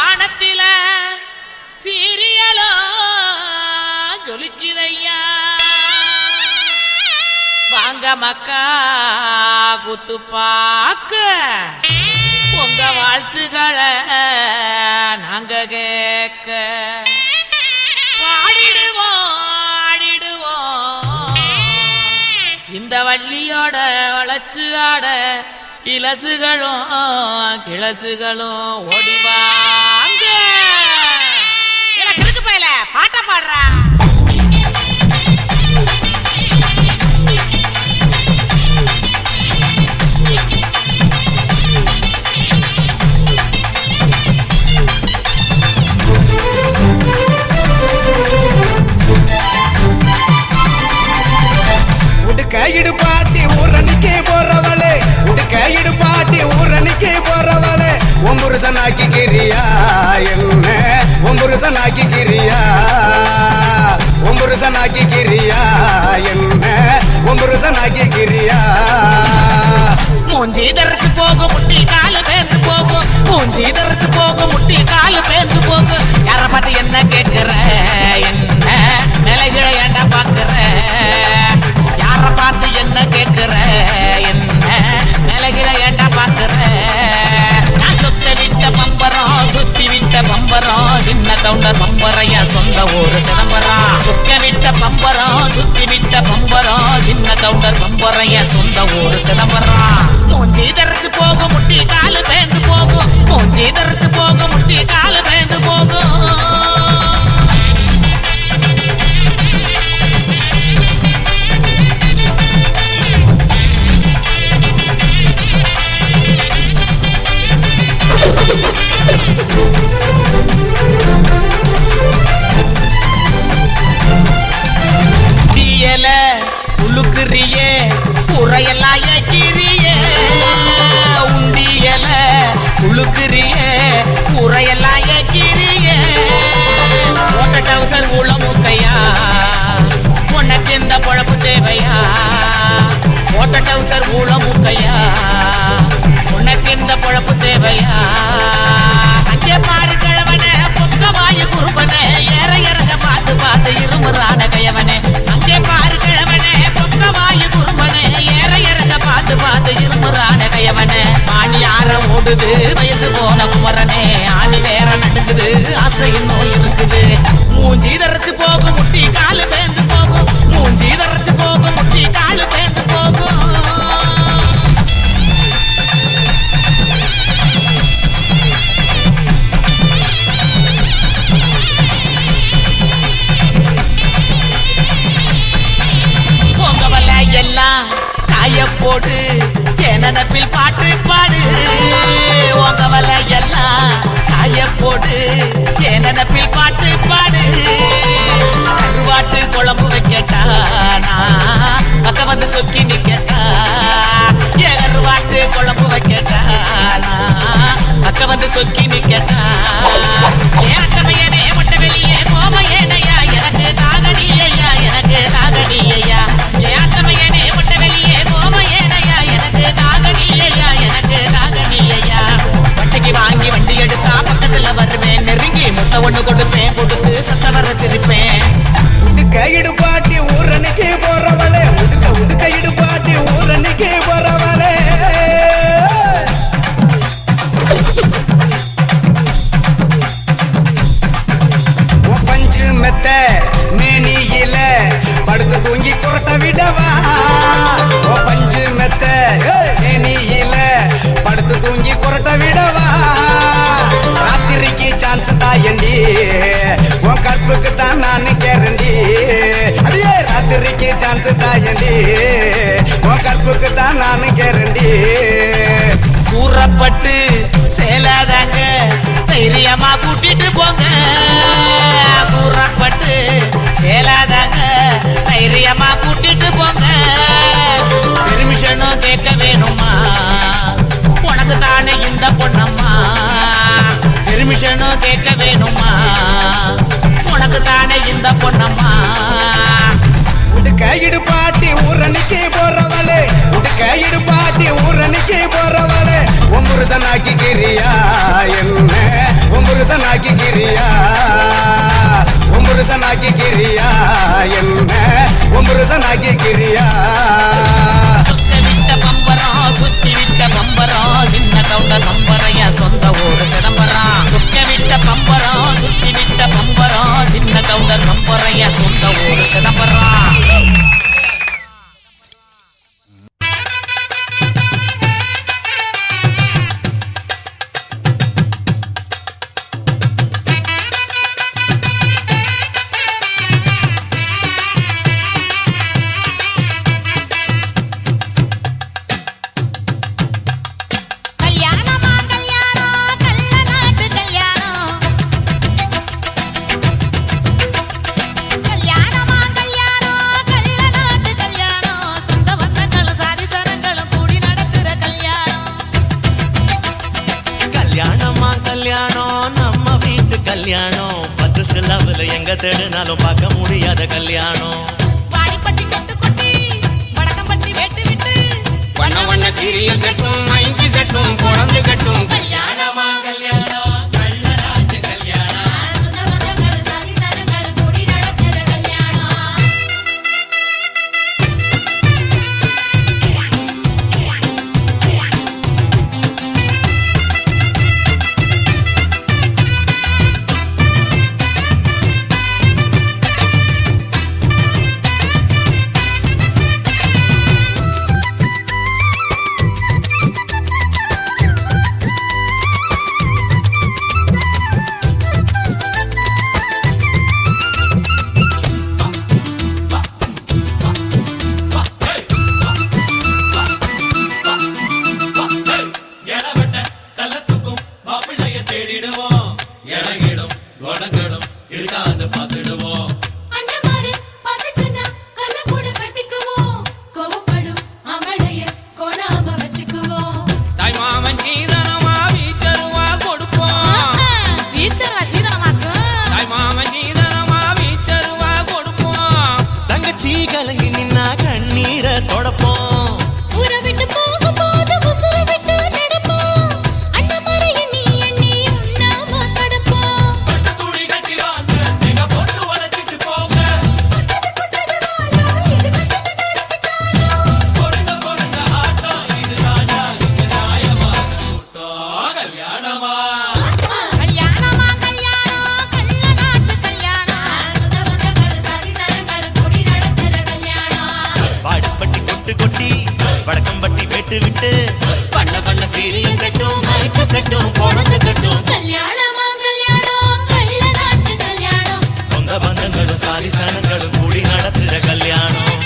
வானத்தில சீரியலோ ஜொலிக்குதையா வாங்க மக்கா குத்து பாக்க உங்க வாழ்த்துக்களை நாங்க கேட்க பாடிடுவோம் ஆடிடுவோம் இந்த வள்ளியோட வளர்ச்சி ஆட இலசுகளும் கிளசுகளும் ஓடிவாங்க கிழக்கு பயில பாட்ட பாடுறா இடுபாட்டி ஊரணிக்கு போறவளே உடுக்க இடுபாட்டி ஊரணிக்கு போறவளே ஒம்புருசனாக்கி கிரியா என்ன ஒம்புருசனாக்கி கிரியா ஒம்புருசனாக்கி கிரியா என்ன ஒம்புருசனாக்கி கிரியா மூஞ்சி தரைச்சு போகும் முட்டி காலு பேந்து போகும் மூஞ்சி தரைச்சு போகும் முட்டி காலு பேந்து போகும் யார பார்த்து என்ன கேட்கிற என்ன நிலைகளை ஏண்டா பாக்குற யார பார்த்து என்ன கேட்கிற என்ன நிலைகளை ஏண்டா பாக்குற நான் சொத்த விட்ட பம்பரம் சுத்தி விட்ட பம்பரம் சின்ன கவுண்டர் பம்பரைய சொந்த ஊரு சிதம்பரம் சுத்த விட்ட பம்பரம் சுத்தி விட்ட பம்பரம் சின்ன கவுண்டர் பம்பரைய சொந்த ஊரு சிதம்பரம் மூஞ்சி தரைச்சு போகும் முட்டி காலு பேந்து போகும் மூஞ்சி தரைச்சு போகும் முட்டி காலு பேந்து போகும் தீயல உழுக்குறியே புறையெல்லாம் ஏக்கிறியே உண்டியல உழுக்குறியே புறையெல்லாம் ஏக்கிறியே ஓட்ட டவுசர் உள்ள முக்கையா உனக்கு இந்த பொழப்பு தேவையா ஓட்ட டவுசர் உள்ள முக்கையா உனக்கு இந்த பொழப்பு தேவையா அங்கே பாரு கிழவனே பொக்கமாய குறும்பனே ஏற இறங்க பார்த்து பார்த்து இருமுறான கையவனே அங்கே பாரு கிழவனே பொக்கமாய குறும்பனே ஏற இறங்க பார்த்து பார்த்து இருமுறான கையவனே ஆணி ஆற ஓடுது வயசு போன குமரனே ஆணி வேற நடுக்குது ஆசை இன்னும் இருக்குது மூஞ்சி தரைச்சு போகும் முட்டி காலு பேந்து போகும் மூஞ்சி தரைச்சு போகும் முட்டி காலு பேந்து போகும் எல்லாம் காய போடு எனப்பில் பாட்டு பாடு உங்க வலை எல்லாம் காய போடு எனப்பில் பாட்டு பாடு கருவாட்டு குழம்பு வைக்கட்டா பக்க வந்து சொக்கி நிக்கட்டா கருவாட்டு குழம்பு வைக்கட்டா பக்க வந்து சொக்கி நிக்கட்டா ஏட்டமையனே மட்ட வெளியே கோமையனையா எனக்கு தாகடியையா எனக்கு தாகடியையா ஏட்டமையனே மட்ட வெளியே கோமையனையா எனக்கு தாகடியையா எனக்கு தாகடியையா வட்டிக்கு வாங்கி வண்டி எடுத்தா பக்கத்துல வருவேன் நெருங்கி முட்டை ஒண்ணு கொடுப்பேன் கொடுத்து சத்த வர சிரிப்பேன் உடுக்க இடுபாட்டி ஊரணிக்கு போறவளே உடுக்க உடுக்க இடுபாட்டி ஊரணிக்கு போறவளே பஞ்சு மெத்த மேனியில படுத்து தூங்கி குரட்ட விடவா பஞ்சு மெத்த மேனியில படுத்து தூங்கி குரட்ட விடவா ராத்திரிக்கு சான்ஸ் தாயண்டி உன் கற்புக்கு தான் நான் கேரண்டி அடியே ராத்திரிக்கு சான்ஸ் தாயண்டி உன் கற்புக்கு தான் நான் கேரண்டி கூறப்பட்டு சேலாதாங்க தைரியமா கூட்டிட்டு போங்க கூறப்பட்டு சேலாதாங்க தைரியமா கூட்டிட்டு போங்க பெர்மிஷனும் கேட்க வேணுமா உனக்கு தானே இந்த பொண்ணம்மா பெர்மிஷனும் கேட்க வேணுமா உனக்கு தானே இந்த பொண்ணம்மா உடுக்க இடுபாட்டி ஊரணிக்கு போறவளே உடுக்க இடுபாட்டி ஊரணிக்கு போறவளே ஒம்புருசனாக்கி கிரியா என்ன ஒம்புருசன் கவுண்டர் நம்பரையா சொந்த ஊரு சிதம்பரம் சுத்த விட்ட பம்பரம் சுத்தி விட்ட பம்பரம் சின்ன கவுண்டர் நம்பரையா சொந்த ஊரு சிதம்பரம் கல்யாணம் 10 சிலாவுல எங்க தேடினாலும் பார்க்க முடியாத கல்யாணம் வாடிப்பட்டி கொட்டு கொட்டி வடக்கம்பட்டி வெட்டு விட்டு வண்ண வண்ண சீரியல் செட்டும் மைக்கி செட்டும் குழந்தை கட்டும் கல்யாணமா கல்யாணம் கள்ள நாட்டு கல்யாணம் சுந்தவந்தங்கள் சாதி சரங்கள் கூடி நடக்கிற கல்யாணம் சாலிசனங்களும் கூடி நடத்துற கல்யாணம்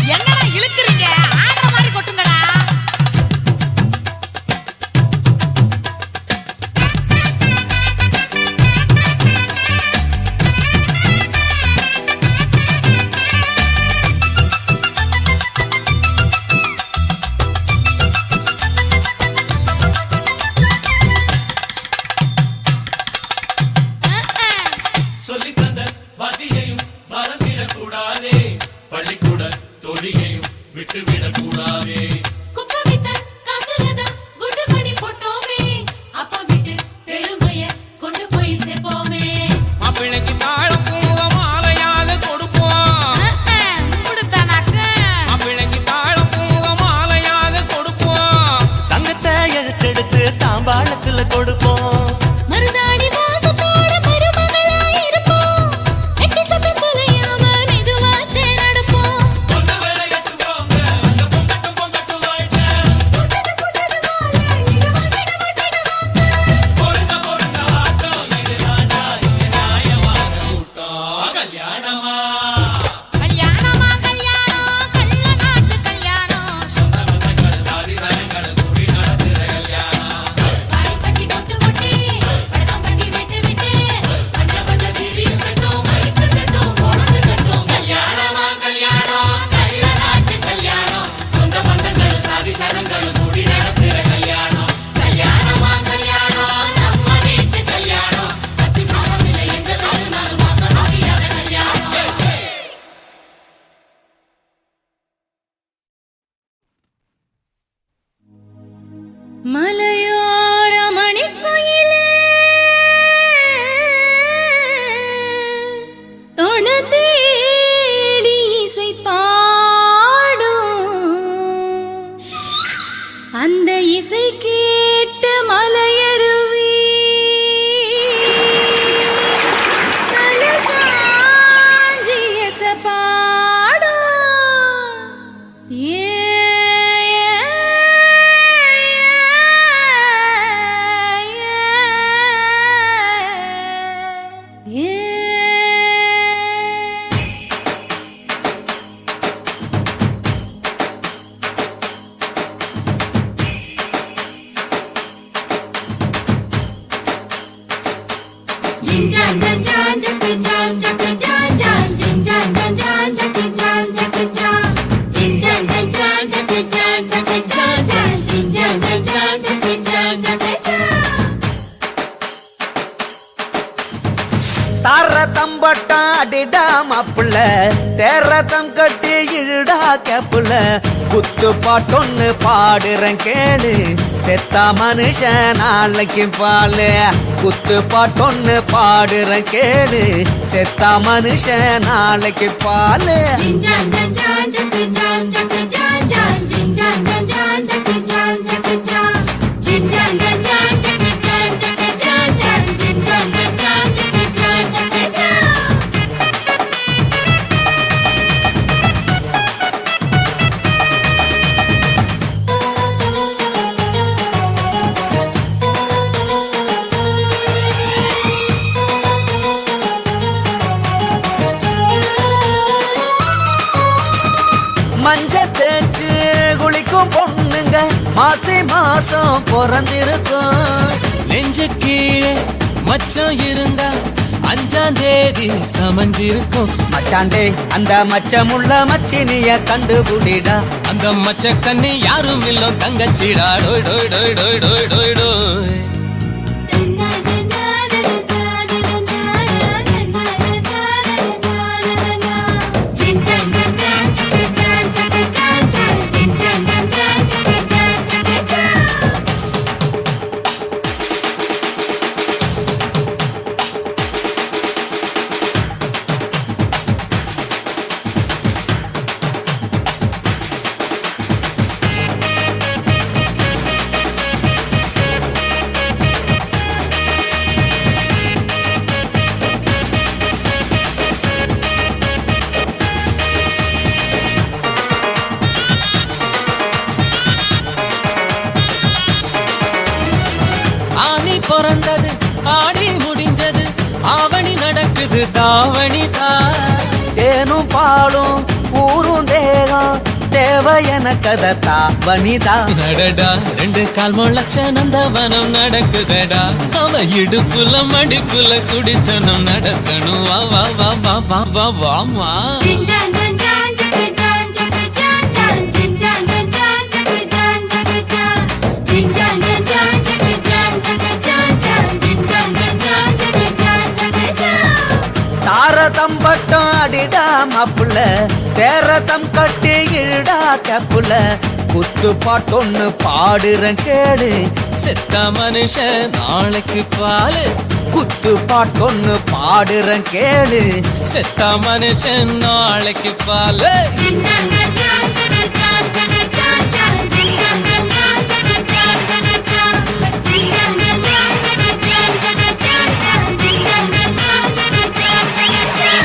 என்னடா இழுக்குறீங்க ஆடுற மாதிரி கொட்டுங்கடா மலையோர மணிக்குயிலே தொணதீர மாப்பிள்ள தேரதம் கட்டி இழுடா கேப்புல குத்து பாட்டொன்னு பாடுறேன் கேளு செத்தா மனுஷன் நாளைக்கு பாலு குத்து பாட்டொன்னு பாடுறேன் கேளு செத்தா மனுஷன் நாளைக்கு Balu Jinjan jan jan jacka jan jacka jan jan Jinjan jan jan jacka jan jacka jan Jinjan jan jan jacka jan jacka jan jan Jinjan jan jan jacka jan jacka jan மஞ்ச தேய்ச்சு குளிக்கும் பொண்ணுங்க மாசி மாசம் பிறந்திருக்கும் நெஞ்சு கீழே மச்சம் இருந்தா 5ஆம் தேதி சமஞ்சிருக்கும் மச்சாண்டே அந்த மச்சமுள்ள மச்சினிய கண்டுபிடிடா அந்த மச்ச கண்ணி யாரும் இல்ல தங்கச்சிடா டோய் டோய் டோய் டோய் டோய் டோய் டோய் Jinjan jan jan jacka jan jacka jan jan Jinjan jan jan jacka jan jacka jan ஆனி பிறந்தது ஆடி முடிஞ்சது ஆவணி நடக்குது தாவணி தான் தேனும் பாலும் ஊரும் தேகம் தேவை எனக்கத தாவணிதா நடடா 2 கால் முளைச்ச நந்தவனம் நடக்குதடா அவ இடுப்புல மடிப்புல குடித்தனம் நடக்கணும் வா வா வா வா வா வா வாமா Jinjan jan jan jacka jan jacka jan jan Jinjan jan jan jacka jan jacka jan Jinjan jan jan jacka jan jacka jan jan Jinjan jan jan jacka jan jacka jan தாரதம் பட்டம் அடிடா மாப்புள்ள தேரதம் கட்டி இழுடா கேப்புல குத்து பாட்டொன்னு பாடுறேன் கேளு செத்த மனுஷன் நாளைக்கு பாலு குத்து பாட்டொன்னு பாடுறேன் கேளு செத்த மனுஷன் நாளைக்கு Balu Jinjan jan jan jacka jan jacka jan jan Jinjan jan jan jacka jan jacka jan Jinjan jan jan jacka jan jacka jan jan Jinjan jan jan jacka jan jacka jan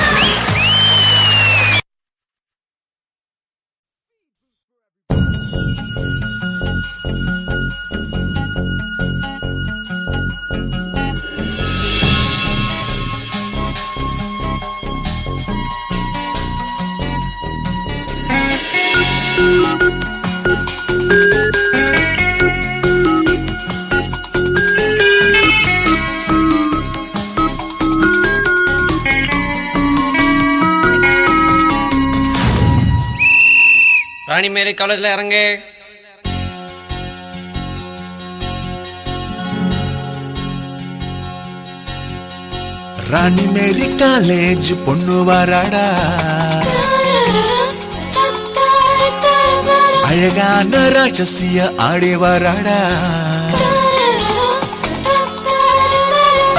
ராணி மேரி காலேஜ்ல இறங்கு. ராணி மேரி காலேஜ் பொண்ணு வராடா அழகான ராட்சசிய ஆடி வராடா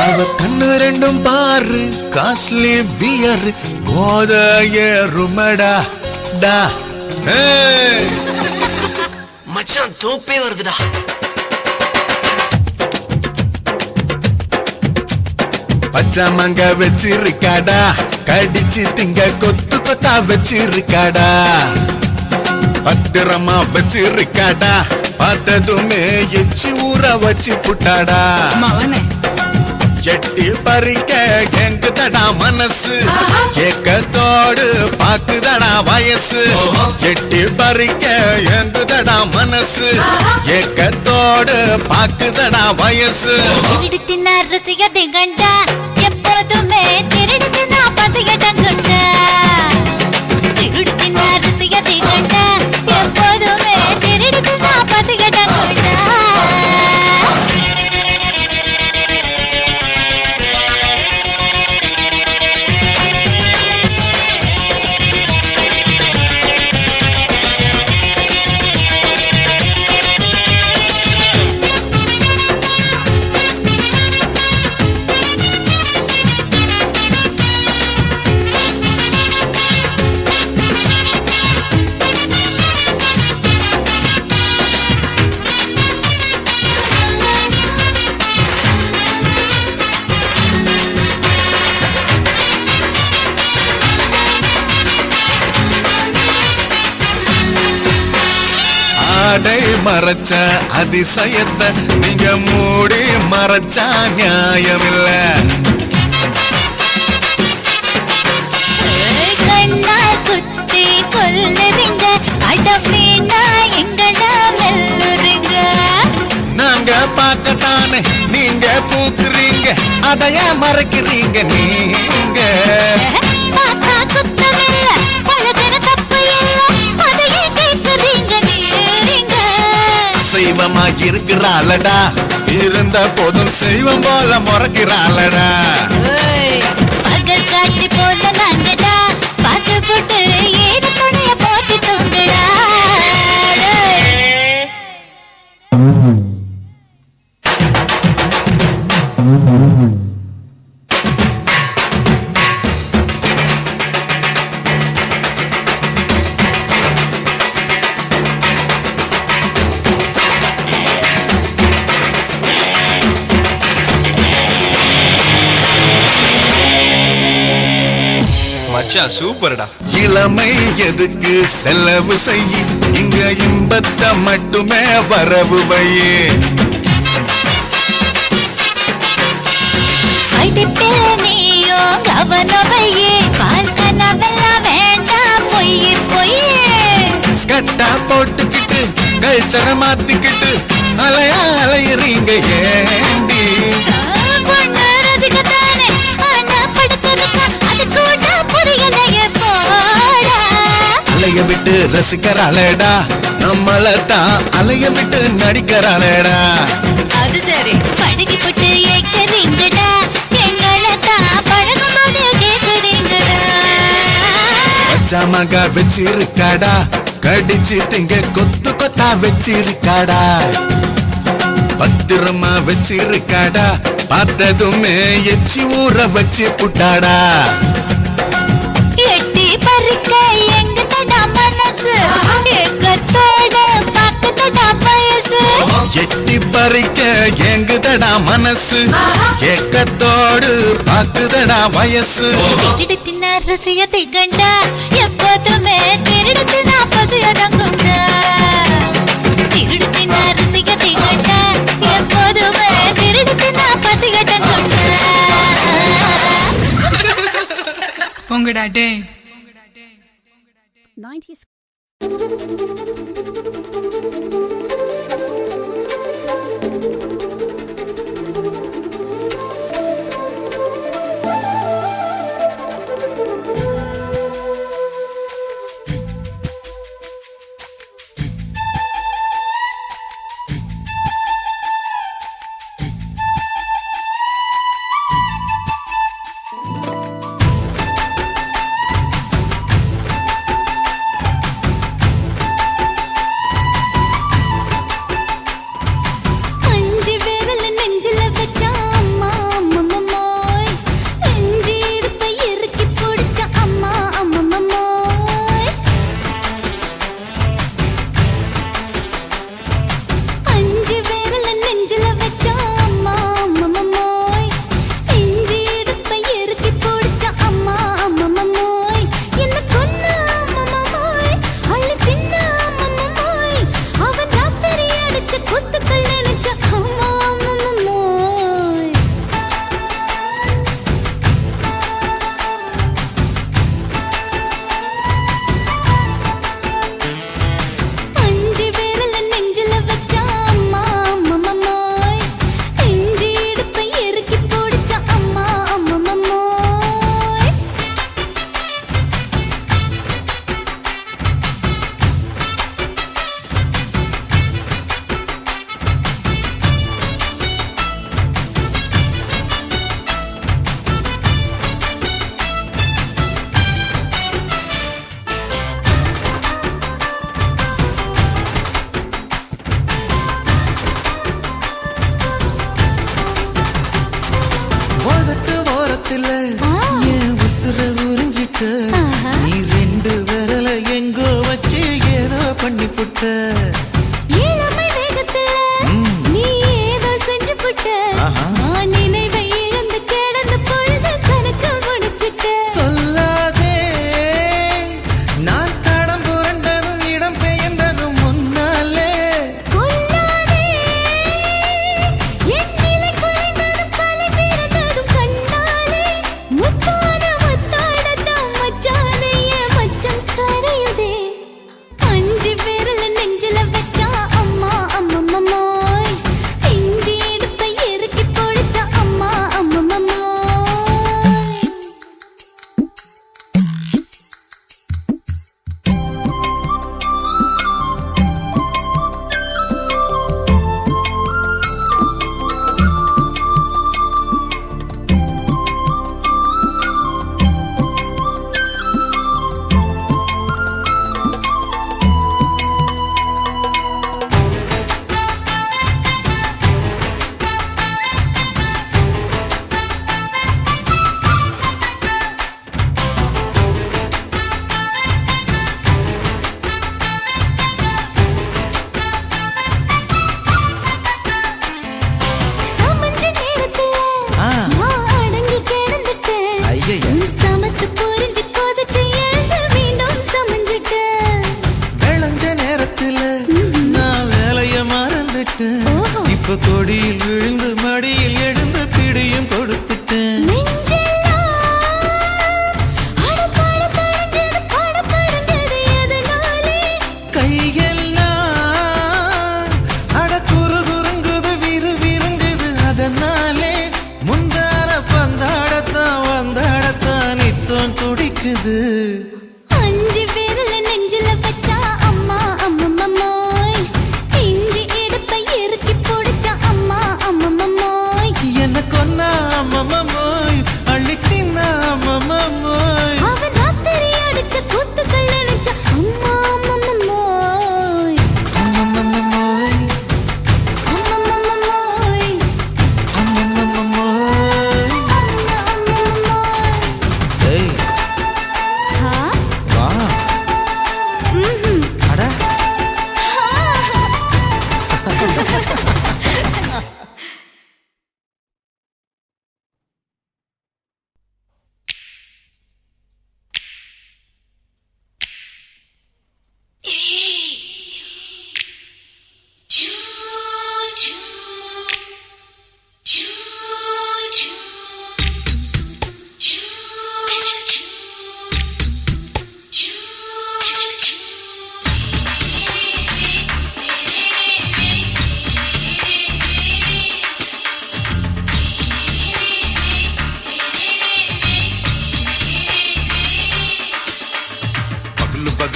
அவ கண்ணு 2 பாரு costly pier போதைய ருமடா டா மச்சான் தோப்பே வருதுடா. பச்சாமங்க வச்சிருக்காடா கடிச்சு திங்க கொத்து கொத்தா வச்சிருக்காடா பத்திரமா வச்சிருக்காடா பார்த்ததுமே எச்சி ஊற வச்சு புட்டாடா எட்டி பறிக்க எங்குதடா மனசு ஏக்கத்தோடு பாக்குதடா வயசு எட்டி பறிக்க எங்குதடா மனசு ஏக்கத்தோடு பாக்குதடா வயசு திருடு தின்னார் ருசியதை கண்டா எப்போதுமே திருடு தின்னா பசியடம் கொண்டா திருடு தின்னார் ருசியதை கண்டா எப்போதுமே திருடு தின்னா பசியடம் கொண்டா ஆடை மறைச்ச அதிசயத்தை நீங்க மூடி மறைச்சா நியாயமில்ல. கண்ணால் குத்தி கொல்லுறீங்க அடமீனா எங்கள வெல்லுறீங்க. நாங்க பார்க்கத்தானே நீங்க பூக்குறீங்க அதைய மறைக்கிறீங்க நீங்க. பார்த்தா குத்தமில்ல பழகின தப்பு இல்ல அதையே கேட்குறீங்க நீங்க. செய்வமா இருக்கிறாளடா இருந்த போதும் செய்வம் போல முறைக்கிறாளடா. பகல் காட்சி போல நாங்கடா பார்த்து போட்டு ஏது துணைய போத்தி தூங்குடா. மச்சான் சூப்பர்டா. இளமை எதுக்கு செலவு செய்ய இங்க இன்பத்தை மட்டுமே வரவு வையே. படிப்பில் நீயோ கவனவையே பால் கனவெல்லாம் வேண்டாம் பொய்யே பொய்யே. ஸ்கட்டா போட்டுக்கிட்டு கல்ச்சரை மாத்திக்கிட்டு அலையா அலையறீங்க ஏண்டி. பொண்ணு ரசிக்கத்தானே ஆனா படுத்திருக்கா அது கூட புரியலையே போடா. அலைய விட்டு ரசிக்கிறாளேடா நம்மளத்தான் அலைய விட்டு நடிக்கிறாளேடா. அது சரி பழகி போட்டு ஏக்கிறீங்கடா எங்களத்தான் பழகும் போது கேட்கிறீங்கடா. பச்சா மகா வச்சிருக்காடா கடிச்சு திங்க கொத்து கொத்தா வச்சிருக்காடா. பத்திரமா வச்சிருக்காடா பார்த்ததுமே எச்சி ஊற வச்சு புட்டாடா. எட்டி பறிக்க எங்க தடா மனசு ஏக்கத்தோட பக்கத்தடா வயசு. எட்டி பறிக்க எங்குதடா மனசு ஏக்கத்தோடு பாக்குதடா வயசு. திருடுத்தின ரசியத்தை கண்டா எப்போதுமே திருடுத்தின பசியதங்குண்டா. திருடுத்தின ரசியத்தை கண்டா எப்போதுமே திருடுத்தின பசியதங்குண்டா. போங்கடா டே. 90s. அஞ்சு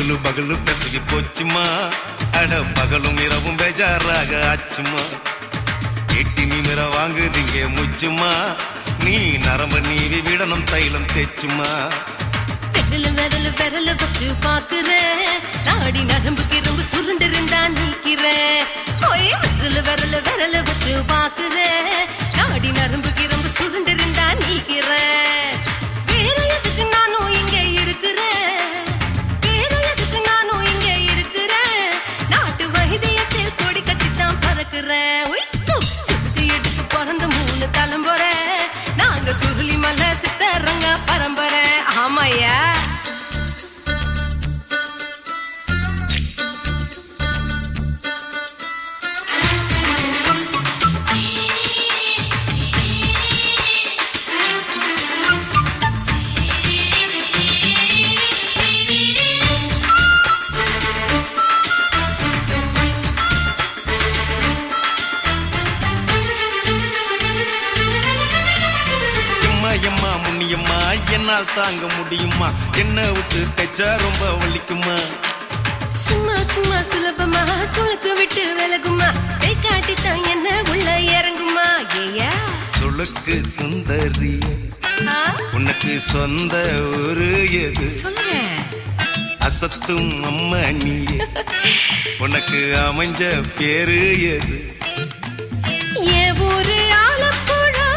பகலு பகலு பெசகி போச்சுமா அட பகலும் இரவும் பேஜாராக ஆச்சுமா எட்டி நிமிர வாங்குதிங்க முச்சுமா நீ நரம்ப நீவி விடணும் தைலம் தேச்சுமா விரல விரல வச்சு பாக்குறேன் நாடி நரம்பு கிரம்பு சுருண்டு இருந்தா நீக்கிறேன் விரல விரல வச்சு பாக்குறேன் நாடி நரம்பு கிரம்பு சுருண்டு இருந்தா நீக்கிறேன் வேற எதுக்கு நானும் இங்க இருக்கிறேன் வேற எதுக்கு நானும் இங்க இருக்கிறேன் நாட்டு வைத்தியத்தில் கொடி கட்டித்தான் பறக்கிறேன் சுத்தி எடுத்து பிறந்த 3 தலைமுறை நாங்க சுருளி மலை சித்தரங்க பரம்பரை ஆமாயா எம்மா முன்னியம்மா என்னால் தாங்க முடியுமா என்ன விட்டு தைச்சா ரொம்ப வலிக்குமா சும்மா சும்மா சுலபமா சுளுக்கு விட்டு விலகுமா கை காட்டித்தான் என்ன உள்ள இறங்குமா ஏயா சுளுக்கு சுந்தரி உனக்கு சொந்த ஊரு எது சொல்றேன் அசத்தும் அம்மா நீ உனக்கு அமைஞ்ச பேரு எது என் ஊரு ஆலப்புழா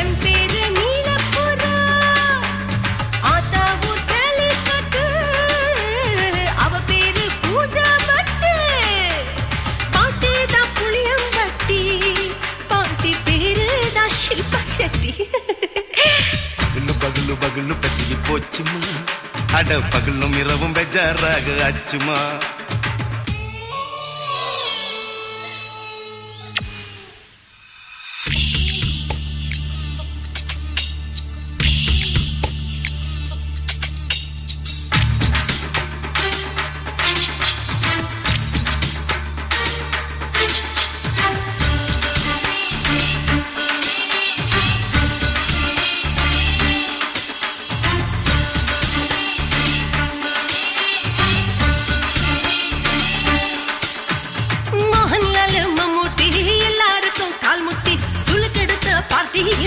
என் பேரு நீலப்புறா ஆத்தாவு தெளிக்கட்டு அவ பேரு பூஜா பட்டு பாட்டி தான் புளியம்பட்டி பாட்டி பேரு தான் ஷில்பா செட்டி பகலு பகலு பகலு பசிக்கு போச்சுமா அட பகலும் இரவும் பெஜாராக ஆச்சுமா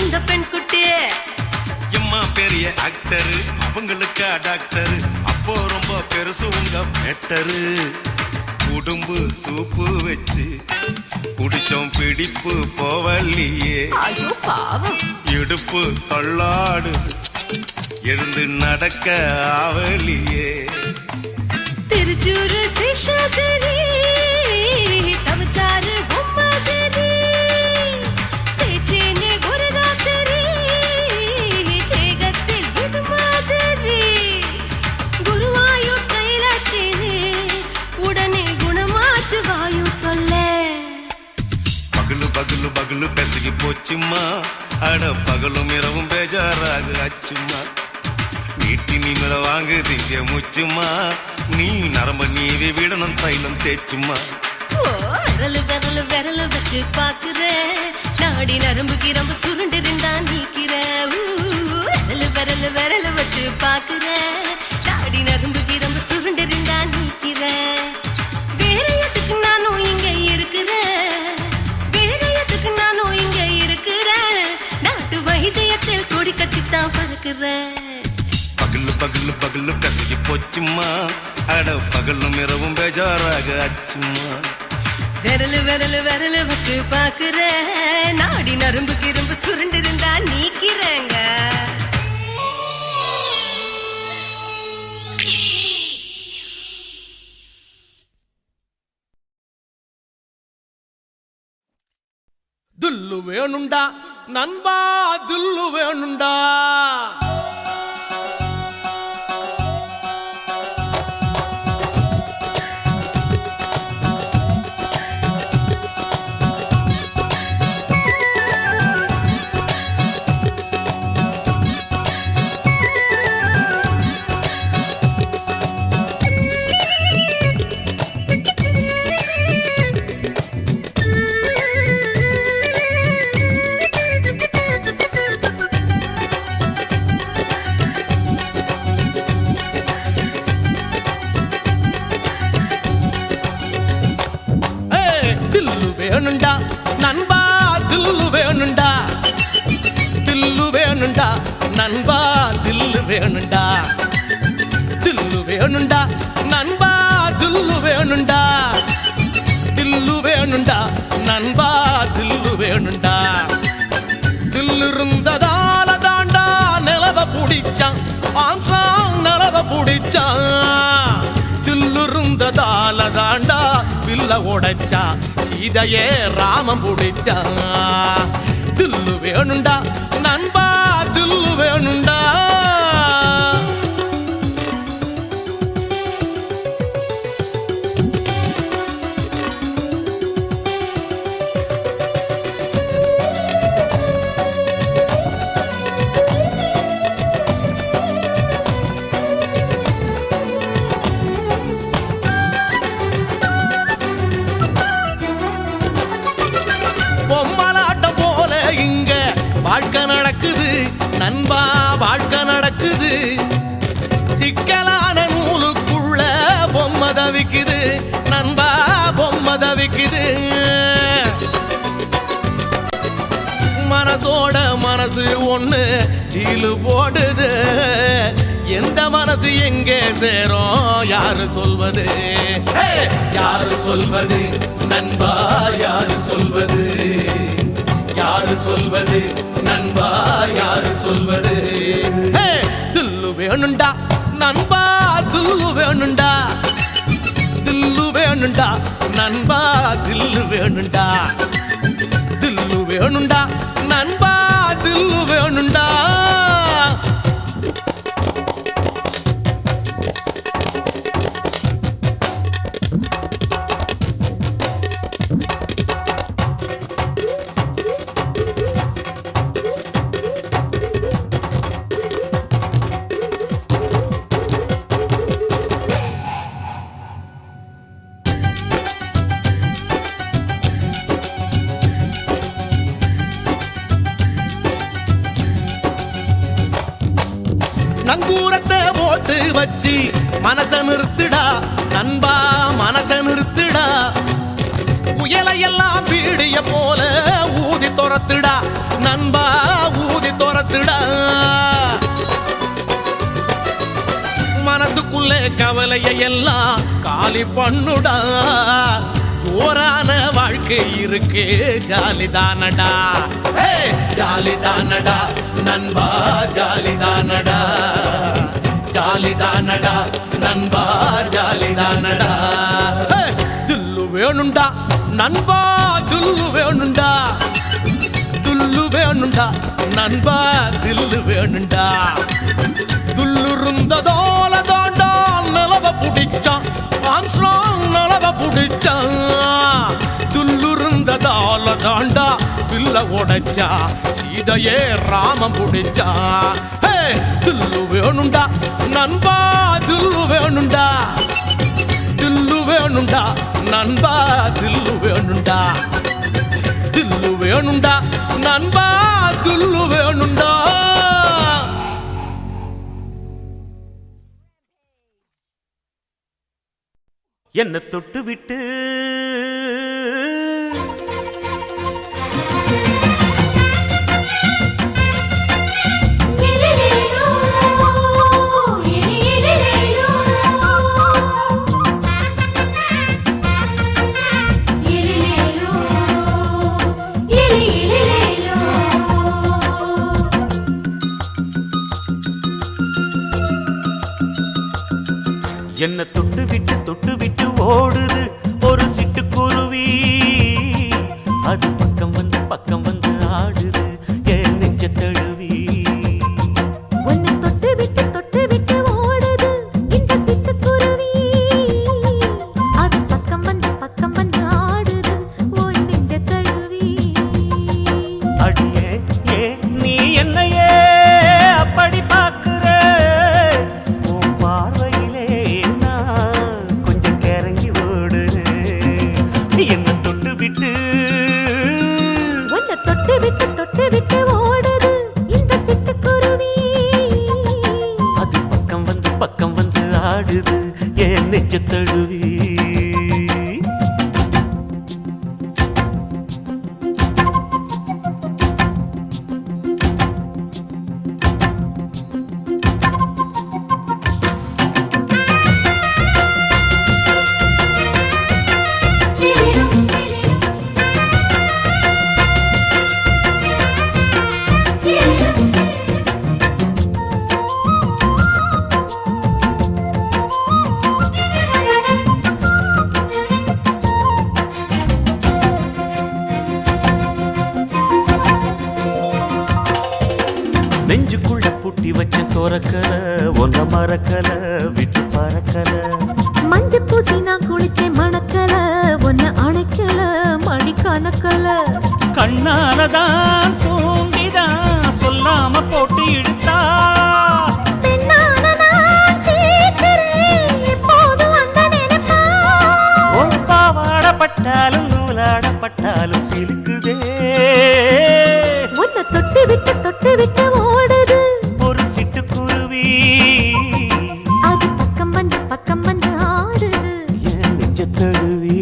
இந்த பெண் குட்டி எம்மா பெரிய ஆக்டர் அவங்களுக்கா டாக்டர் அப்போ ரொம்ப பெருசு உங்க மேட்டரு குடும்பு சூப்பு வச்சு குடிச்சோம் பிடிப்பு போவல்லையே ஐயோ பாவம் இடுப்பு தள்ளாடு எழுந்து நடக்க ஆவலியே திருச்சூரு சிஷாதிரி தவச்சாரு பொம்மாதிரி தேச்சேனே ஒரு ராத்திரி தேகத்தில் இது மாதிரி குருவாயூர் கைலாச்சேனே உடனே குணமாச்சு வாயு சொல்ல பகலு பகலு பகலு பெசகி போச்சுமா அட பகலும் இரவும் பேஜாராக ஆச்சுமா நீட்டி நீங்கள வாங்குதீங்க முச்சுமா நீ நரம்ப நீவி விடணும் தைலம் தேச்சுமா விரலு விரலு விரலு வச்சு பாக்குறேன் நாடி நரம்பு கிரம்பு சுருண்டு இருந்தா நீக்கிறேன் விரலு விரலு விரலு வச்சு பாக்குறேன் நாடி நரம்பு கிரம்பு சுருண்டு இருந்தா நீக்கிறேன் வேற எதுக்கு நானும் இங்க இருக்கிறேன் வேற எதுக்கு நானும் இங்க இருக்கிறேன் நாட்டு வைத்தியத்தில் கொடி கட்டித்தான் பறக்கிறேன் பகலு பகலு பகலு பெசகி போச்சுமா அட பகலும் இரவும் பேஜாராக ஆச்சுமா விரலு விரலு விரலு வச்சு பாக்குறேன் நாடி நரம்பு கிரம்பு சுருண்டு இருந்தா நீக்கிறேங்க துல்லு வேணுண்டா நண்பா துல்லு வேணுண்டா வேணுண்டா நண்பா தில்லு வேணுண்டா தில்லு வேணுண்டா நண்பா தில்லு வேணுண்டா தில்லு வேணுண்டா நண்பா தில்லு வேணுண்டா தில்லு இருந்ததால தாண்டா நிலவ புடிச்சான் ஆம்சாங் நிலவ புடிச்சான் தில்லு இருந்ததால தாண்டா பில்ல உடைச்சா சீதையே ராமம் புடிச்சான் தில்லு வேணுண்டா நண்பா தில்லு வேணுண்டா பொம்மலாட்டம் போல இங்க வாழ்க்கை நடக்குது நண்பா வாழ்க்கை நடக்குது சிக்கலான நூலுக்குள்ள பொம்மை தவிக்குது நண்பா பொம்மை தவிக்குது மனசோட மனசு ஒண்ணு டீலு போடுது எந்த மனசு எங்கே சேரும் யாரு சொல்வது யாரு சொல்வது நண்பா யாரு சொல்வது யாரு சொல்வது நண்பா யாரு சொல்வது தில்லு வேணுண்டா நண்பா தில்லு வேணுண்டா தில்லு வேணுண்டா நண்பா தில்லு வேணுண்டா தில்லு வேணுண்டா நண்பா தில்லு வேணுண்டா நங்கூரத்தை போட்டு வச்சு மனச நிறுத்துடா நண்பா மனச நிறுத்துடா புயலையெல்லாம் பீடிய போல ஊதி துரத்துடா நண்பா ஊதி துரத்துடா மனசுக்குள்ளே கவலையை எல்லாம் காலி பண்ணுடா ஜோரான வாழ்க்கை இருக்கு ஜாலிதானடா ஜாலிதானடா நண்பா ஜாலிதானடா ஜாலிதானடா நண்பா ஜாலிதானடா தில்லு வேணுண்டா நண்பா தில்லு வேணுண்டா தில்லு வேணுண்டா நண்பா தில்லு வேணுண்டா தில்லு இருந்ததோல தாண்டா நிலவ புடிச்சான் ஆம்ஸ்ட்ராங் நிலவ புடிச்சான் தில்லு இருந்ததால தாண்டா பில்ல உடைச்சா சீதையே ராமம் புடிச்சா தில்லு வேணுண்டா நண்பா தில்லு வேணுண்டா தில்லு வேணுண்டா நண்பா தில்லு வேணுண்டா தில்லு வேணுண்டா நண்பா தில்லு வேணுண்டா என்ன தொட்டு விட்டு என்ன தொட்டு விட்டு ஓடுது ஒரு சிட்டுக்குருவி அது பக்கம் வந்து ஆடுது என் நெஞ்ச தழுவி உன்னை தொட்டு விட்டு ஓடுது இந்த சிட்டுக்குருவி அது பக்கம் வந்து ஆடுது உன் நெஞ்ச தழுவி அடியே ஏ நீ என்னையே அப்படி பார்க்கிற உன் பார்வையிலே நான் கொஞ்சம் கிறங்கி ஓடு என்ன தொட்டு விட்டு உன்னை தொட்டு விட்டு ஓடுது இந்த சிட்டுக்குருவி அது பக்கம் வந்து ஆடுது என் நெஞ்ச தழுவி பிறக்கல ஒன்ன மறக்கல விட்டு பறக்கல மஞ்ச பூசி நான் குளிச்சேன் மணக்கல ஒன்ன அணைக்கல மடி கணக்கல கண்ணாலதான் தூண்டிதான் சொல்லாம போட்டு இழுத்தா பெண்ணான நான் கேட்கிறேன் எப்போதும் அந்த நினைப்பா பாவாடப்பட்டாலும் நூலாடப்பட்டாலும் சிலுக்குதே உன்னை தொட்டு விட்டு ஓடுது ஒரு சிட்டுக்குருவி அது பக்கம் வந்து ஆடுது என் நெஞ்ச தழுவி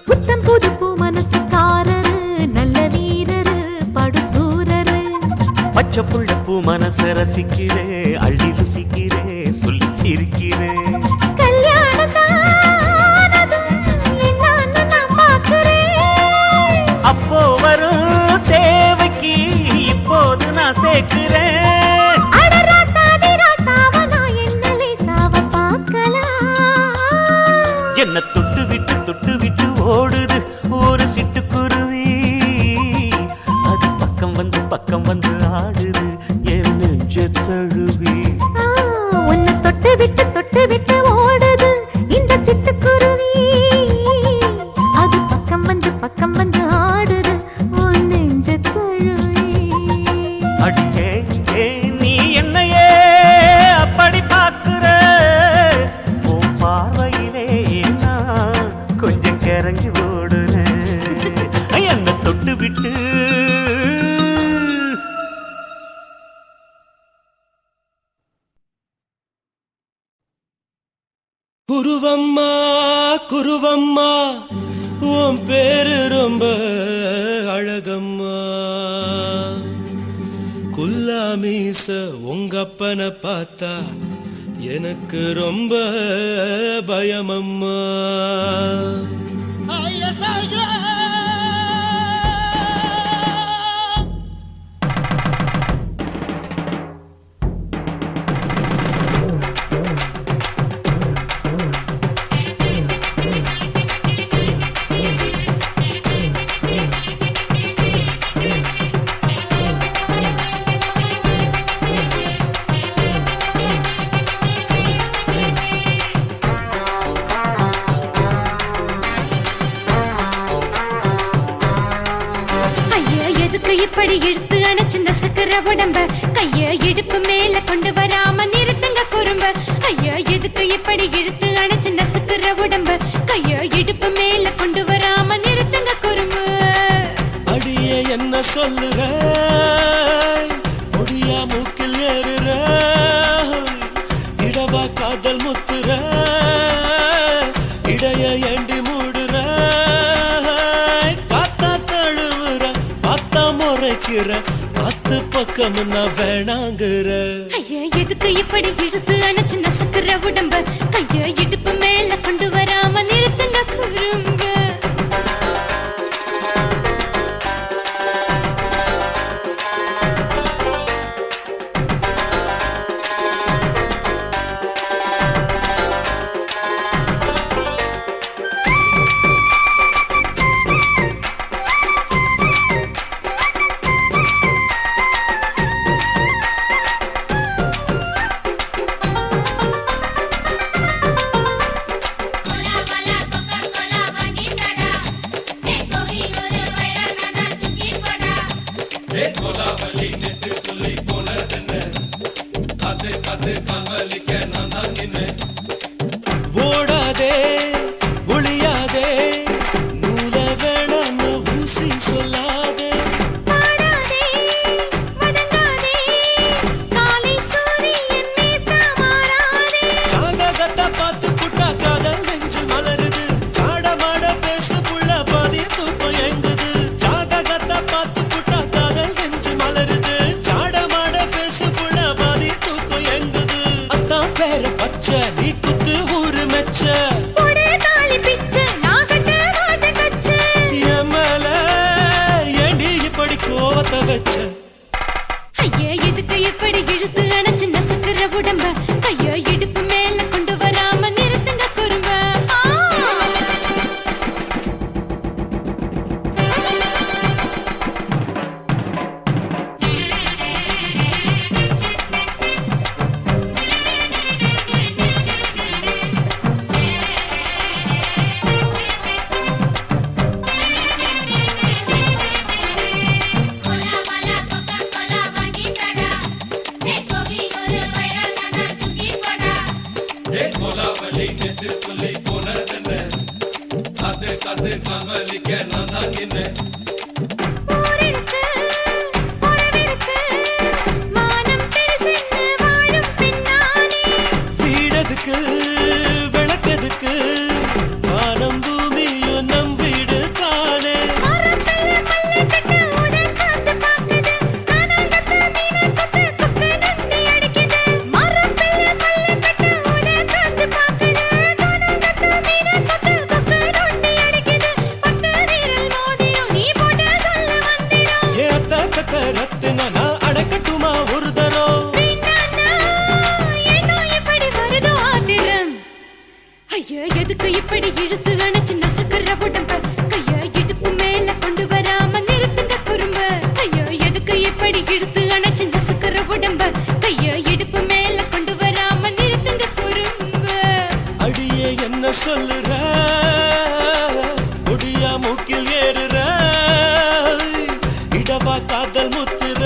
புத்தம் புது பூ மனசுக்காரரு நல்ல வீரரு படுசூரரு பச்சை புள்ள பூ மனச ரசிக்கிறே அள்ளி ருசிக்கிறே சொல்லி சிரிக்கிறே கல்யாணம் தானதும் என்னன்னு நான் பார்க்கிறேன் அப்போ வரும் தேவைக்கு இப்போது நான் சேர்க்கிறேன் அட ராசாதி ராசாவ நான் என்ன லேசாவ பார்க்கலாம் என்ன தொட்டு விட்டு ஓடுது ஒரு சிட்டுக்குருவி அது பக்கம் வந்து ஆடுது என் நெஞ்ச தழுவி உன்னை தொட்டு விட்டு ஓடுது இந்த சிட்டுக்குருவி அது பக்கம் வந்து ஆடுது உன் நெஞ்ச தழுவி அடியே நீ என்னையே அப்படி பார்க்கிற உன் பார்வையிலே நான் கொஞ்சம் கிறங்கி ஓடுறேன் என்ன தொட்டு விட்டு குருவம்மா குருவம்மா உன் பேரு ரொம்ப அழகம்மா குல்லாமீச உங்க அப்பனை பார்த்தா எனக்கு ரொம்ப பயமம்மா ஐயா எதுக்கு இப்படி இழுத்து அணைச்சிந்த சக்கர உடம்ப கைய இடுப்பு மேல கொண்டு வராம நிறுத்துங்க குறும்ப ஐயா எதுக்கு இப்படி இழுத்து அணைச்சிந்த சக்கர உடம்ப கைய இடுப்பு மேல கொண்டு வராம நிறுத்துங்க குறும்பு அடியே என்ன சொல்லுற முடியா மூக்கில் ஏறுற இடவா காதல் முத்துற இடைய ஏண்டி மூடுற காத்தா தழுவுற பார்த்தா முறைக்கிற பத்து பக்கம் நான் வேணாங்குற ஐயா எதுக்கு இப்படி இழுத்து அணைச்சு நசுக்குற உடம்ப கைய இடுப்பு மேல கொண்டு வராம நிறுத்துங்க குறும்ப பச்ச நீ குத்து ஊரு மெச்ச போடே தாலி பிச்ச நான் கட்ட மாட்ட கச்ச எமல ஏண்டி இப்படி கோவத்தை வச்ச ஐயா எதுக்கு எப்படி இழுத்து அணைச்சு நசுக்குற உடம்ப ஐயோ இடுப்பு மேல கொண்டு வராம நிறுத்துங்க குறும்ப ஊரிருக்கு, உறவிருக்கு, மானம் பெருசென்று வாழும் பெண்ணானே. வீடதுக்கு விளக்கதுக்கு வானம் பூமியும் நம் வீடு தானே மரத்துல மல்லு கட்டு உதன் காத்து பாக்குது. கானாங்கத்து மீனை கொத்து குக்கு நொண்டி அடிக்குது. மரத்துல மல்லு கட்டு உதன் காத்து பாக்குது. கானாங்கத்து மீனை கொத்து குக்கு நொண்டி அடிக்குது. பத்து வீரல் மோதிரம் நீ போட்டு சொல்ல வந்திடும். ஏத்த கத்த ரத்தின நான் அடக்கட்டுமா ஒரு தரம் வேண்டாண்ணா, ஏனோ இப்படி வருதோ ஆத்திரம். ஐயோ எதுக்கு இப்படி இழுத்து அணைச்சு நசுக்குற உடம்ப கைய இடுப்பு மேல கொண்டு வராம நிறுத்துங்க குறும்ப ஐயோ எதுக்கு இப்படி இழுத்து அணைச்சு நசுக்குற உடம்ப கைய இடுப்பு மேல கொண்டு வராம நிறுத்துங்க குறும்ப அடியே என்ன சொல்லுற முடியா மூக்கில் ஏறுற இடவா காதல் முத்துற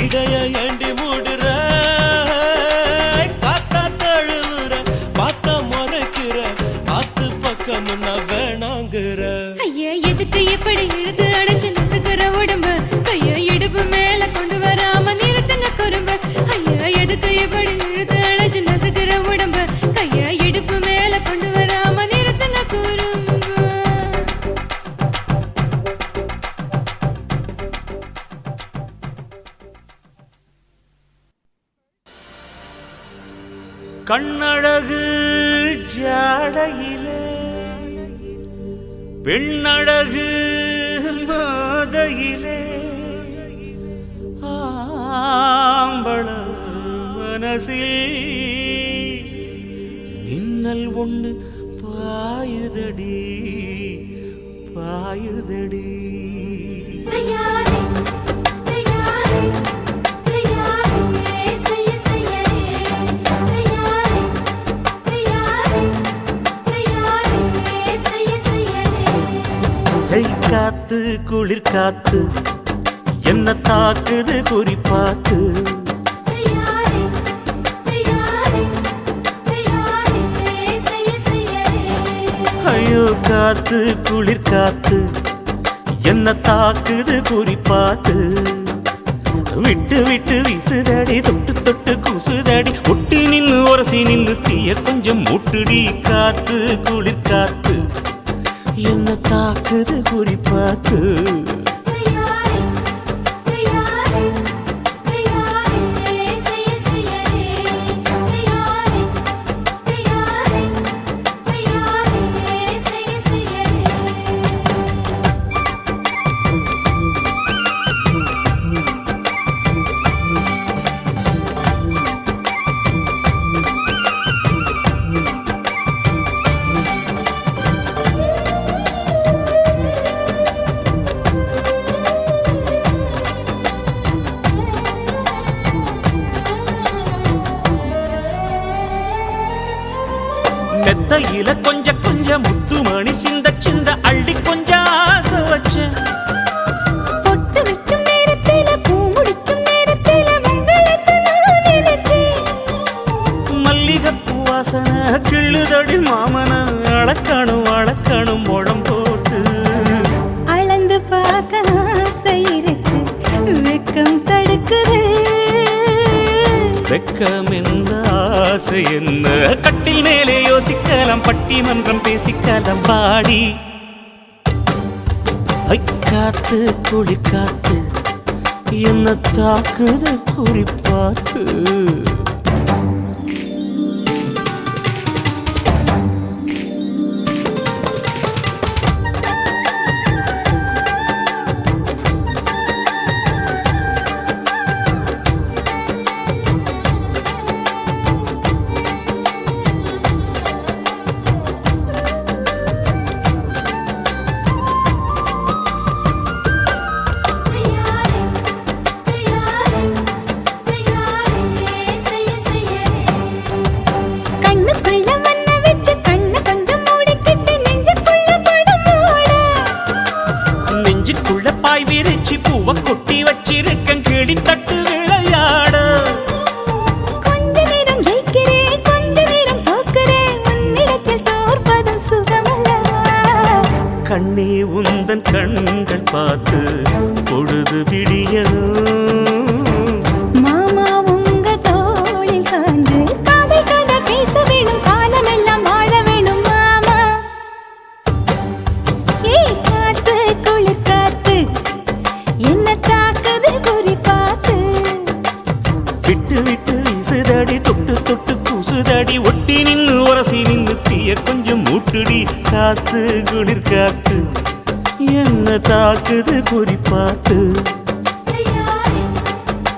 இடைய ஏண்டி மூடுற காத்தா தழுவுற பார்த்த முறைக்கிற ஆத்து பக்கம் நான் வேணாங்குற ஐயா எதுக்கு இப்படி இழுத்து அணைச்சு நசுக்குற உடம்ப கைய இடுப்பு மேல கொண்டு வராம நிறுத்துங்க குறும்ப ஐயா எதுக்கு இப்படி இழுத்து அணைச்சு நசுக்குற உடம்ப கைய இடுப்பு மேல கொண்டு வராம நிறுத்துங்க குறும்ப கண்ணழகு ஜாடையிலே பெண்ணழகு மாதையிலே ஆம்பள மனசில் மின்னல் ஒண்ணு பாயுதடி பாயுதடி செய்யாதே செய்யாதே செய்யாதே செய்ய செய்யாதே செய்யாதே செய்யாதே செய்ய செய்யாதே கை காத்து குளிர் காத்து என்ன தாக்குது குறிப்பாத்து செய்யாதே செய்யாதே செய்யாதே செய்ய செய்யாதே ஐயோ காத்து குளிர் காத்து என்ன தாக்குது குறிப்பாத்து விட்டு விட்டு வீசுதடி தொட்டு தொட்டு கூசுதடி ஒட்டி நின்னு உரசி நின்னு தீய கொஞ்சம் முட்டுடி காத்து குளிர் காத்து என்ன தாக்குது குறிப்பாத்து செய்யாதே செய்யாதே செய்யாதே செய்ய செய்யாதே செய்யாதே செய்யாதே செய்யாதே செய்ய செய்யாதே மெத்தையில கொஞ்சம் கொஞ்சம் முத்துமணி சிந்த சிந்த அள்ளி கொஞ்சம் ஆசை வச்சேன் பொட்டு வைக்கும் நேரத்தில பூ முடிக்கும் நேரத்தில மங்களத்தை நான் நினைச்சேன் மல்லிகைப்பூ வாசனை கிள்ளுதடி மாமன அளக்கணும் அளக்கணும் முழம் போட்டு அளந்து பார்க்க ஆசை இருக்கு வெக்கம் தடுக்குது வெக்கம் என்ன ஆசை என்ன கட்டில் மேலே யோசிக்கலாம் பட்டிமன்றம் பேசிக்கலாம் பாடி காத்து குளிர் காத்து என்ன தாக்குது குறிப்பாத்து கண்ணே உந்தன் கண்கள் பார்த்து பொழுது விடியணும். மாமா உங்க தோளில் சாய்ந்து காதல் கதை பேச வேணும், காலமெல்லாம் வாழ வேணும் மாமா. ஏ காத்து குளிர் காத்து என்ன தாக்குது குறி பார்த்து. விட்டு விட்டு வீசுதடி தொட்டு தொட்டு கூசுதடி ஒட்டி நின்னு உரசி நின்னு தீய கொஞ்சம் மூட்டுடி. காத்து குளிர் காத்து என்ன தாக்குது குறி பார்த்து. செய்யாதே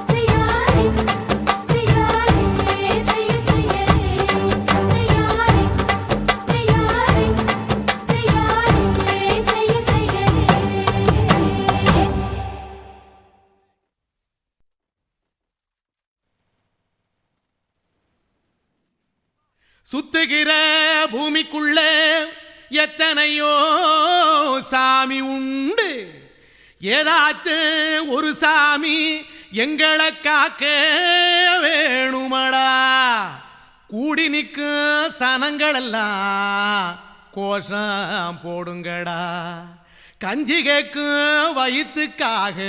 செய்யாதே செய்யாதே செய்ய செய்யாதே செய்யாதே செய்யாதே செய்யாதே செய்ய செய்யாதே. சுத்துகிற பூமிக்குள்ள எத்தனையோ சாமி உண்டு, ஏதாச்சும் ஒரு சாமி எங்களை காக்க வேணுமடா. கூடி நிற்கும் சனங்களெல்லாம் கோஷம் போடுங்கடா. கஞ்சி கேக்கும் வயிற்றுக்காக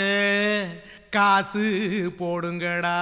காசு போடுங்கடா.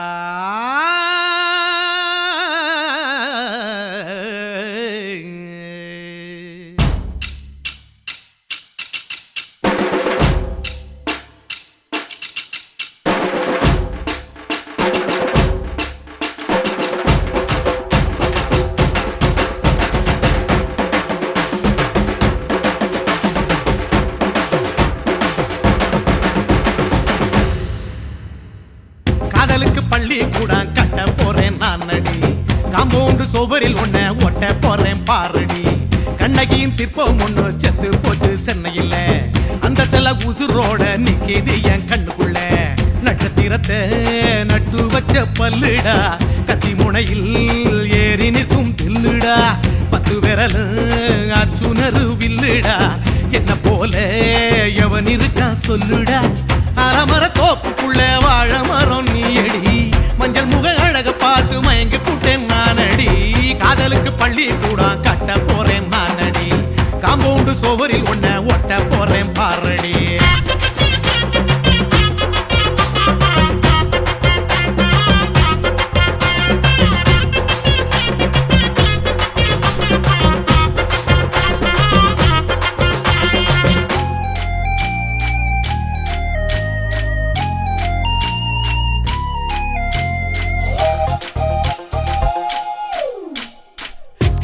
காதலுக்கு பள்ளி கூட கட்ட போறேன் நான் நடி, காம்பவுண்டு சுவரில் ஒன்ன ஒட்ட போறேன் பாரடி. கண்ணகியின் சிற்பம் ஒண்ணு செத்து போச்சு சென்னையில, அந்த செல்ல உசுரோட நிக்கிது என் கண்ணுக்குள்ள. நட்சத்திரத்தை நட்டு வச்ச பல்லுடா, கத்தி முனையில் ஏறி நிற்கும் தில்லுடா. 10 விரல் அச்சுணரு வில்லுடா, என்ன போல எவன் இருக்கா சொல்லுடா. அலமர தோப்புக்குள்ள வாழ மரம் நீயடி, மஞ்சள் முக அழக பார்த்து மயங்கி கூட்டேன் நானடி. காதலுக்கு பள்ளி கூட கட்ட போறேன் நானடி, காம்பவுண்டு சுவரில் ஒன்ன ஒட்ட போறேன் பாரடி.